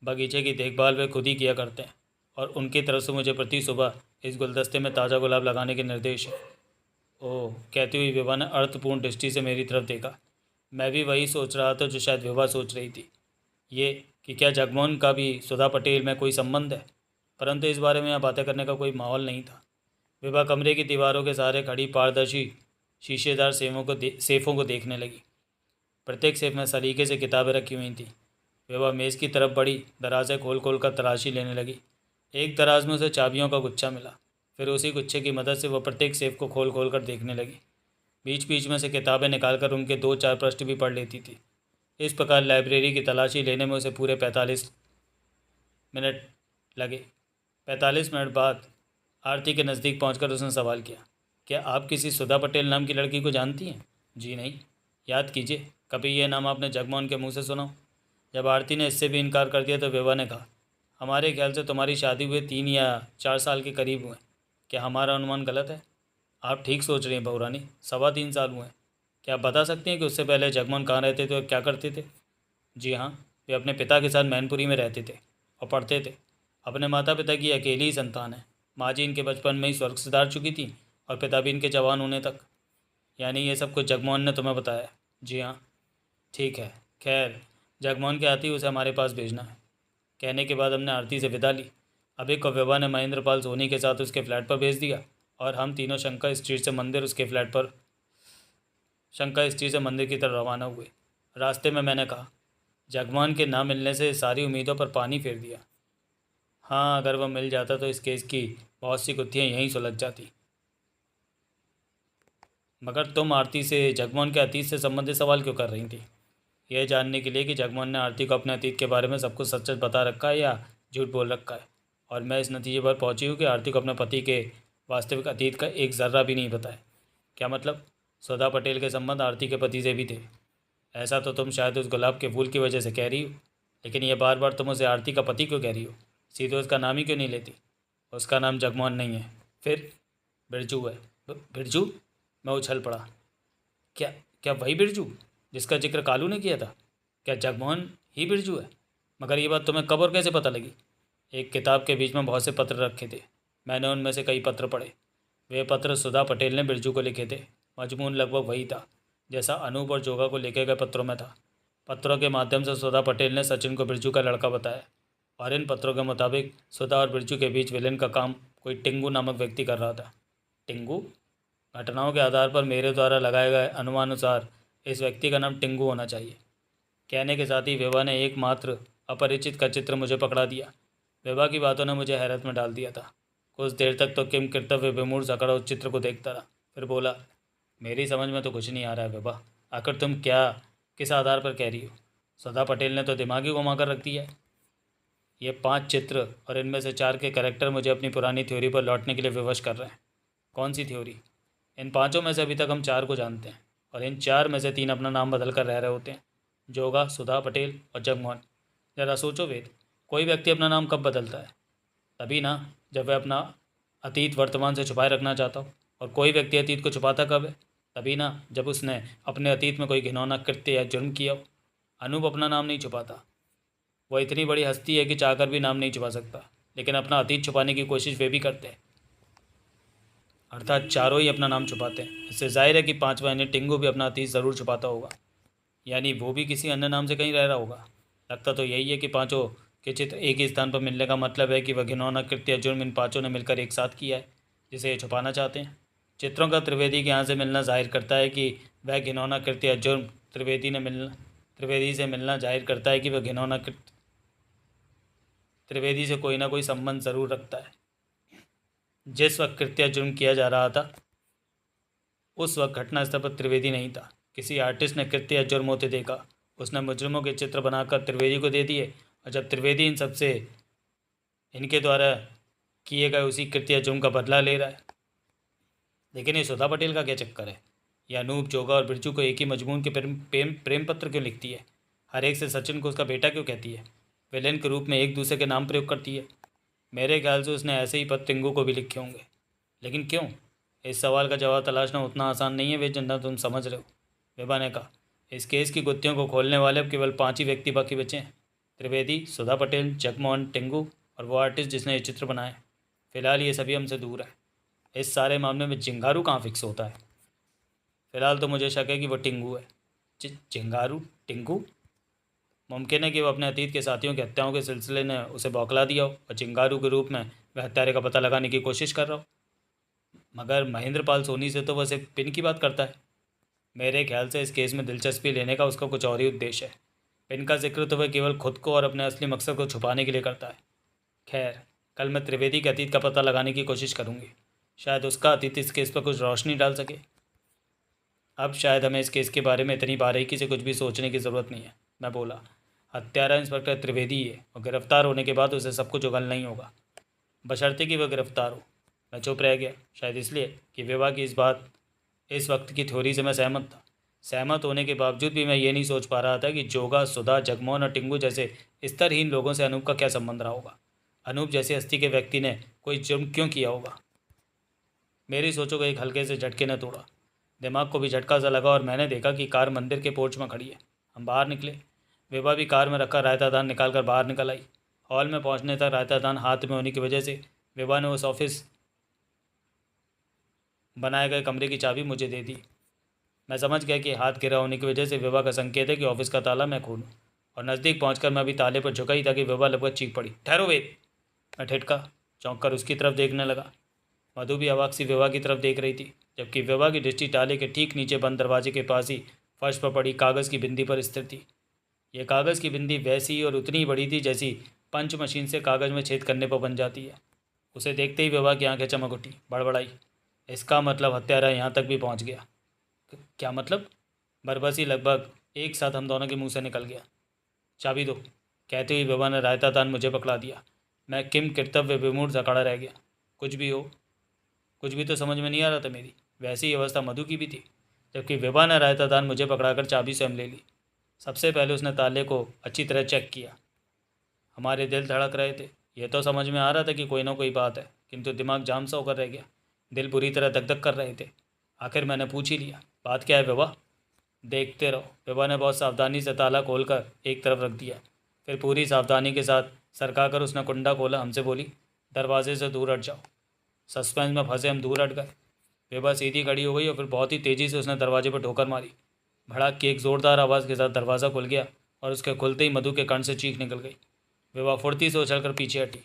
बगीचे की देखभाल वे खुद ही किया करते हैं और उनकी तरफ से मुझे प्रति सुबह इस गुलदस्ते में ताज़ा गुलाब लगाने के निर्देश है। ओह, कहती हुई विभा ने अर्थपूर्ण दृष्टि से मेरी तरफ देखा। मैं भी वही सोच रहा था जो शायद विभा सोच रही थी, ये कि क्या जगमोहन का भी सुधा पटेल में कोई संबंध है। परंतु इस बारे में यहाँ बातें करने का कोई माहौल नहीं था। विभा कमरे की दीवारों के सहारे खड़ी पारदर्शी शीशेदार सेफ़ों को देखने लगी। प्रत्येक सेफ में सलीके से किताबें रखी हुई थीं। विभा मेज़ की तरफ बढ़ी, दराज़ें खोल खोल कर तलाशी लेने लगी। एक दराज में उसे चाबियों का गुच्छा मिला। फिर उसी गुच्छे की मदद से वह प्रत्येक सेफ को खोल खोल कर देखने लगी। बीच बीच में से किताबें निकालकर उनके 2-4 पृष्ठ भी पढ़ लेती थी। इस प्रकार लाइब्रेरी की तलाशी लेने में उसे पूरे 45 मिनट लगे। 45 मिनट बाद आरती के नज़दीक पहुंचकर उसने सवाल किया, क्या आप किसी सुधा पटेल नाम की लड़की को जानती हैं? जी नहीं। याद कीजिए, कभी ये नाम आपने जगमोहन के मुंह से सुना हो? जब आरती ने इससे भी इनकार कर दिया तो विभा ने कहा, हमारे ख्याल से तुम्हारी शादी हुए 3 या 4 साल के करीब हुए। क्या हमारा अनुमान गलत है? आप ठीक सोच रही हैं बहू रानी, 3.25 साल हुए हैं। क्या आप बता सकती हैं कि उससे पहले जगमोहन कहाँ रहते थे और क्या करते थे? जी हाँ, वे अपने पिता के साथ मैनपुरी में रहते थे और पढ़ते थे। अपने माता पिता की अकेली ही संतान है। माँ जी इनके बचपन में ही स्वर्ग सिधार चुकी थी और पिता भी इनके जवान होने तक। यानी ये सब कुछ जगमोहन ने तुम्हें बताया? जी हाँ। ठीक है, खैर जगमोहन के आते ही उसे हमारे पास भेजना है। कहने के बाद हमने आरती से विदा ली। अभी को विभा ने महेंद्रपाल सोनी के साथ उसके फ्लैट पर भेज दिया और हम तीनों शंकर स्ट्रीट से मंदिर की तरफ रवाना हुए। रास्ते में मैंने कहा, जगमोहन के ना मिलने से सारी उम्मीदों पर पानी फेर दिया। हाँ, अगर वह मिल जाता तो इस केस की बहुत सी गुत्थियाँ यहीं सुलझ जाती। मगर तुम आरती से जगमोहन के अतीत से संबंधित सवाल क्यों कर रही थी? यह जानने के लिए कि जगमोहन ने आरती को अपने अतीत के बारे में सब कुछ सच सच बता रखा है या झूठ बोल रखा है। और मैं इस नतीजे पर पहुंची हूँ कि आरती को अपने पति के वास्तविक अतीत का एक ज़र्रा भी नहीं पता है। क्या मतलब? सुधा पटेल के संबंध आरती के पति से भी थे। ऐसा तो तुम शायद उस गुलाब के फूल की वजह से कह रही हो, लेकिन यह बार बार तुम उसे आरती का पति क्यों कह रही हो? सीधे उसका नाम ही क्यों नहीं लेती? उसका नाम जगमोहन नहीं है। फिर? बिरजू है। बिरजू? मैं उछल पड़ा। क्या क्या वही बिरजू जिसका जिक्र कालू ने किया था? क्या जगमोहन ही बिरजू है? मगर ये बात तुम्हें कब और कैसे पता लगी? एक किताब के बीच में बहुत से पत्र रखे थे, मैंने उनमें से कई पत्र पढ़े। वे पत्र सुधा पटेल ने बिरजू को लिखे थे। मजमून लगभग वही था जैसा अनूप और जोगा को लिखे गए पत्रों में था। पत्रों के माध्यम से सुधा पटेल ने सचिन को बिरजू का लड़का बताया और इन पत्रों के मुताबिक सुधा और बिरजू के बीच विलेन का काम कोई टिंगू नामक व्यक्ति कर रहा था। टिंगू? घटनाओं के आधार पर मेरे द्वारा लगाए गए अनुमानानुसार इस व्यक्ति का नाम टिंगू होना चाहिए। कहने के साथ ही विभा ने एकमात्र अपरिचित का चित्र मुझे पकड़ा दिया। विभा की बातों ने मुझे हैरत में डाल दिया था। कुछ देर तक तो किम कर्तव्य विमूढ़ सकड़ा उस चित्र को देखता रहा, फिर बोला, मेरी समझ में तो कुछ नहीं आ रहा है विभा। आखिर तुम क्या किस आधार पर कह रही हो? सदा पटेल ने तो दिमागी घुमा कर रख दिया है। ये 5 चित्र और इनमें से 4 के कैरेक्टर मुझे अपनी पुरानी थ्योरी पर लौटने के लिए विवश कर रहे हैं। कौन सी थ्योरी? इन 5 में से अभी तक हम 4 को जानते हैं और इन 4 में से 3 अपना नाम बदल कर रह रहे होते हैं, जोगा, सुधा पटेल और जगमोहन। ज़रा सोचो वेद, कोई व्यक्ति अपना नाम कब बदलता है? तभी ना जब वह अपना अतीत वर्तमान से छुपाए रखना चाहता हो। और कोई व्यक्ति अतीत को छुपाता कब है? तभी ना जब उसने अपने अतीत में कोई घिनौना कृत्य या जुर्म किया हो। अनूप अपना नाम नहीं छुपाता। वह इतनी बड़ी हस्ती है कि चाहकर भी नाम नहीं छुपा सकता, लेकिन अपना अतीत छुपाने की कोशिश वे भी करते हैं। अर्थात चारों ही अपना नाम छुपाते हैं। इससे जाहिर है कि 5वां यानी टिंगू भी अपना अतीत ज़रूर छुपाता होगा, यानी वो भी किसी अन्य नाम से कहीं रह रहा होगा। लगता तो यही है कि 5 के चित्र एक ही स्थान पर मिलने का मतलब है कि वह घिनौना कृत्य या जुर्म इन 5 ने मिलकर एक साथ किया है, जिसे ये छुपाना चाहते हैं। चित्रों का त्रिवेदी के यहाँ से मिलना जाहिर करता है कि वह घिनौना कृत्य या जुर्म त्रिवेदी से मिलना जाहिर करता है कि वह घिनौना कृत्य त्रिवेदी से कोई ना कोई संबंध ज़रूर रखता है। जिस वक्त कृत्य या जुर्म किया जा रहा था उस वक्त घटनास्थल पर त्रिवेदी नहीं था। किसी आर्टिस्ट ने कृत्य या जुर्म होते देखा, उसने मुजरिमों के चित्र बनाकर त्रिवेदी को दे दिए, और जब त्रिवेदी इन सबसे इनके द्वारा किए गए उसी कृत्य या जुर्म का बदला ले रहा है। लेकिन ये सुधा पटेल का क्या चक्कर है? यह अनूप, जोगा और बिरजू को एक ही मजमून के प्रेम पत्र क्यों लिखती है? हर एक से सचिन को उसका बेटा क्यों कहती है? विलेन के रूप में एक दूसरे के नाम प्रयोग करती है। मेरे ख्याल से उसने ऐसे ही पत्र टिंगू को भी लिखे होंगे। लेकिन क्यों? इस सवाल का जवाब तलाशना उतना आसान नहीं है वे, जितना तुम समझ रहे हो। विभा ने कहा, इस केस की गुत्थियों को खोलने वाले अब केवल 5 ही व्यक्ति बाकी बचे हैं। त्रिवेदी, सुधा पटेल, जगमोहन, टिंगू और वो आर्टिस्ट जिसने ये चित्र बनाए। फिलहाल ये सभी हमसे दूर है। इस सारे मामले में चिंगारू कहाँ फिक्स होता है? फिलहाल तो मुझे शक है कि वो टिंगू है। चिंगारू? टिंगू? मुमकिन है कि वो अपने अतीत के साथियों की हत्याओं के सिलसिले ने उसे बौखला दिया हो और चिंगारू के रूप में वह हत्यारे का पता लगाने की कोशिश कर रहा हो। मगर महेंद्र पाल सोनी से तो वह सिर्फ पिन की बात करता है। मेरे ख्याल से इस केस में दिलचस्पी लेने का उसका कुछ और ही उद्देश्य है। पिन का जिक्र तो वह केवल खुद को और अपने असली मकसद को छुपाने के लिए करता है। खैर, कल मैं त्रिवेदी के अतीत का पता लगाने की कोशिश करूँगी। शायद उसका अतीत इस केस पर कुछ रोशनी डाल सके। अब शायद हमें इस केस के बारे में इतनी बारीकी से कुछ भी सोचने की ज़रूरत नहीं है, मैं बोला। हत्यारा इंस्पेक्टर त्रिवेदी है और गिरफ्तार होने के बाद उसे सब कुछ उगलना ही होगा, बशर्ते कि वह गिरफ्तार हो। मैं चुप रह गया, शायद इसलिए कि विवाह की इस वक्त की थ्योरी से मैं सहमत था। सहमत होने के बावजूद भी मैं ये नहीं सोच पा रहा था कि जोगा, सुधा, जगमोहन और टिंगू जैसे स्तरहीन लोगों से अनूप का क्या संबंध रहा होगा। अनूप जैसे हस्ती के व्यक्ति ने कोई जुर्म क्यों किया होगा? मेरी सोचों को एक हल्के से झटके ने तोड़ा। दिमाग को भी झटका सा लगा और मैंने देखा कि कार मंदिर के पोर्च में खड़ी है। हम बाहर निकले। विभा भी कार में रखा रायतादान निकाल कर बाहर निकल आई। हॉल में पहुंचने तक रायतादान हाथ में होने की वजह से विभा ने उस ऑफिस बनाए गए कमरे की चाबी मुझे दे दी। मैं समझ गया कि हाथ गिरा होने की वजह से विभा का संकेत है कि ऑफिस का ताला मैं खोलूँ, और नज़दीक पहुंचकर मैं अभी ताले पर झुका ही था कि विभा लगभग चीख पड़ी, ठहरो वेद। मैं ठिठका, चौंक कर उसकी तरफ देखने लगा। मधु भी अवाक सी विभा की तरफ देख रही थी, जबकि विभा की दृष्टि ताले के ठीक नीचे बंद दरवाजे के पास ही फर्श पर पड़ी कागज़ की बिंदी पर स्थिर थी। यह कागज़ की बिंदी वैसी और उतनी ही बड़ी थी जैसी पंच मशीन से कागज़ में छेद करने पर बन जाती है। उसे देखते ही विभा की आंखें चमक उठी, बड़बड़ाई, इसका मतलब हत्यारा यहाँ तक भी पहुँच गया। क्या मतलब? बरबसी लगभग एक साथ हम दोनों के मुंह से निकल गया। चाबी दो, कहते हुए विभा ने रायतादान मुझे पकड़ा दिया। मैं किम कर्तव्य विमूढ़ सा खड़ा रह गया। कुछ भी हो, कुछ भी तो समझ में नहीं आ रहा था मेरी। वैसी ही अवस्था मधु की भी थी। जबकि विभा ने रायतादान मुझे पकड़ाकर चाबी स्वयं ले ली। सबसे पहले उसने ताले को अच्छी तरह चेक किया। हमारे दिल धड़क रहे थे। यह तो समझ में आ रहा था कि कोई ना कोई बात है, किंतु दिमाग जाम सा होकर रह गया। दिल बुरी तरह धक धक कर रहे थे। आखिर मैंने पूछ ही लिया, बात क्या है विभा? देखते रहो। विभा ने बहुत सावधानी से ताला खोलकर एक तरफ रख दिया। फिर पूरी सावधानी के साथ सरकाकर उसने कुंडा खोला। हमसे बोली, दरवाजे से दूर हट जाओ। सस्पेंस में फंसे हम दूर हट गए। विभा सीधी खड़ी हो गई और फिर बहुत ही तेज़ी से उसने दरवाजे पर ठोकर मारी। भड़ाक की एक ज़ोरदार आवाज़ के साथ दरवाज़ा खुल गया और उसके खुलते ही मधु के कान से चीख निकल गई। विभा फुर्ती से उछलकर पीछे हटी।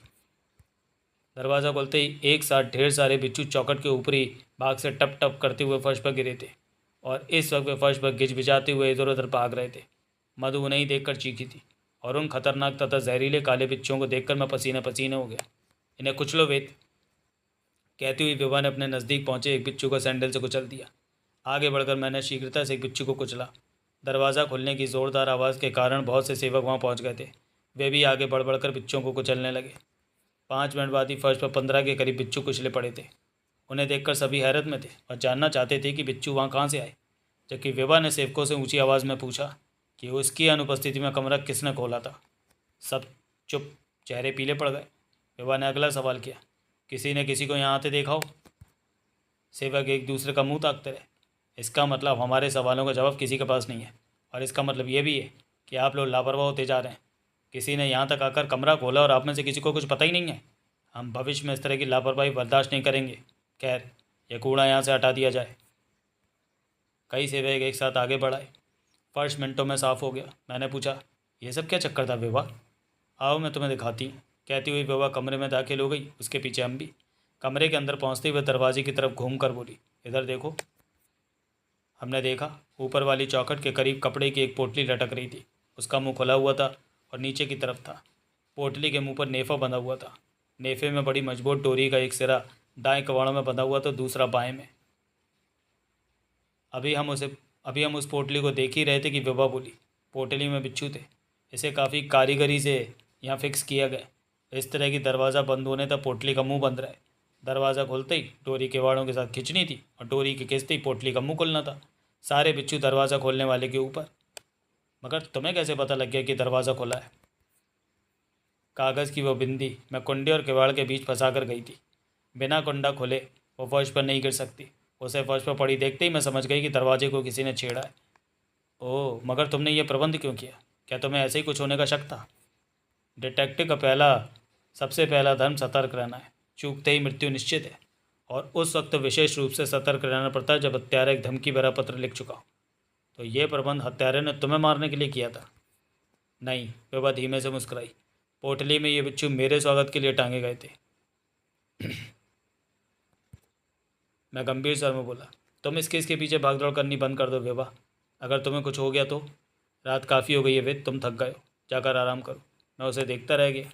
दरवाज़ा खोलते ही एक साथ ढेर सारे बिच्छू चौखट के ऊपरी भाग से टप टप करते हुए फर्श पर गिरे थे और इस वक्त वे फर्श पर गिजबिजाते हुए इधर उधर भाग रहे थे। मधु उन्हें ही देखकर चीखी थी और उन खतरनाक तथा जहरीले काले बिच्छुओं को देखकर मैं पसीने पसीने हो गया। इन्हें कुचलो वेद, कहती हुई विभा ने अपने नज़दीक पहुंचे एक बिच्छू को सैंडल से कुचल दिया। आगे बढ़कर मैंने शीघ्रता से एक बिच्छू को कुचला। दरवाज़ा खुलने की ज़ोरदार आवाज़ के कारण बहुत से सेवक वहाँ पहुँच गए थे। वे भी आगे बढ़ बढ़कर बिच्छुओं को कुचलने लगे। 5 मिनट बाद ही फर्श पर 15 के करीब बिच्छू कुचले पड़े थे। उन्हें देखकर सभी हैरत में थे और जानना चाहते थे कि बिच्छू वहाँ कहाँ से आए, जबकि विभा ने सेवकों से ऊंची आवाज़ में पूछा कि उसकी अनुपस्थिति में कमरा किसने खोला था। सब चुप, चेहरे पीले पड़ गए। विभा ने अगला सवाल किया, किसी ने किसी को यहाँ आते देखा हो? सेवक एक दूसरे का मुंह ताकते रहे। इसका मतलब हमारे सवालों का जवाब किसी के पास नहीं है, और इसका मतलब ये भी है कि आप लोग लापरवाह होते जा रहे हैं। किसी ने यहाँ तक आकर कमरा खोला और आप में से किसी को कुछ पता ही नहीं है। हम भविष्य में इस तरह की लापरवाही बर्दाश्त नहीं करेंगे। खैर, यह कूड़ा यहाँ से हटा दिया जाए। कई सेवक एक साथ आगे बढ़ाए। फर्श मिनटों में साफ़ हो गया। मैंने पूछा, यह सब क्या चक्कर था विभा? आओ मैं तुम्हें दिखाती हूँ, कहती हुई विभा कमरे में दाखिल हो गई। उसके पीछे हम भी। कमरे के अंदर पहुँचते हुए दरवाजे की तरफ घूम कर बोली, इधर देखो। हमने देखा, ऊपर वाली चौखट के करीब कपड़े की एक पोटली लटक रही थी। उसका मुंह खुला हुआ था और नीचे की तरफ था। पोटली के मुंह पर नेफा बंधा हुआ था। नेफे में बड़ी मजबूत डोरी का एक सिरा दाएं कबाड़ों में बंधा हुआ था, दूसरा बाएं में। अभी हम उस पोटली को देख ही रहे थे कि विभा बोली, पोटली में बिच्छू थे। इसे काफ़ी कारीगरी से यहाँ फिक्स किया गया। इस तरह की दरवाज़ा बंद होने तक पोटली का मुंह बंद रहे। दरवाज़ा खुलते ही डोरी केवाड़ों के साथ खींचनी थी और डोरी के खींचते ही पोटली का मुंह खुलना था। सारे बिच्छू दरवाज़ा खोलने वाले के ऊपर। मगर तुम्हें कैसे पता लग गया कि दरवाज़ा खुला है? कागज़ की वो बिंदी मैं कुंडे और किवाड़ के बीच फंसा कर गई थी। बिना कुंडा खुले वो फर्श पर नहीं गिर सकती। उसे फर्श पर पड़ी देखते ही मैं समझ गई कि दरवाजे को किसी ने छेड़ा है। ओह, मगर तुमने ये प्रबंध क्यों किया? क्या तुम्हें ऐसे ही कुछ होने का शक था? डिटेक्टिव का सबसे पहला धर्म सतर्क रहना है। चूकते ही मृत्यु निश्चित है, और उस वक्त विशेष रूप से सतर्क रहना पड़ता है जब हत्यारा एक धमकी भरा पत्र लिख चुका हो। तो ये प्रबंध हत्यारे ने तुम्हें मारने के लिए किया था? नहीं, विभा धीमे से मुस्कुराई। पोटली में ये बिच्छू मेरे स्वागत के लिए टांगे गए थे। मैं गंभीर स्वर में बोला, तुम इस केस के पीछे भागदौड़ करनी बंद कर दो विभा। अगर तुम्हें कुछ हो गया तो? रात काफ़ी हो गई है वेद, तुम थक गए हो, जाकर आराम करो। मैं उसे देखता रह गया।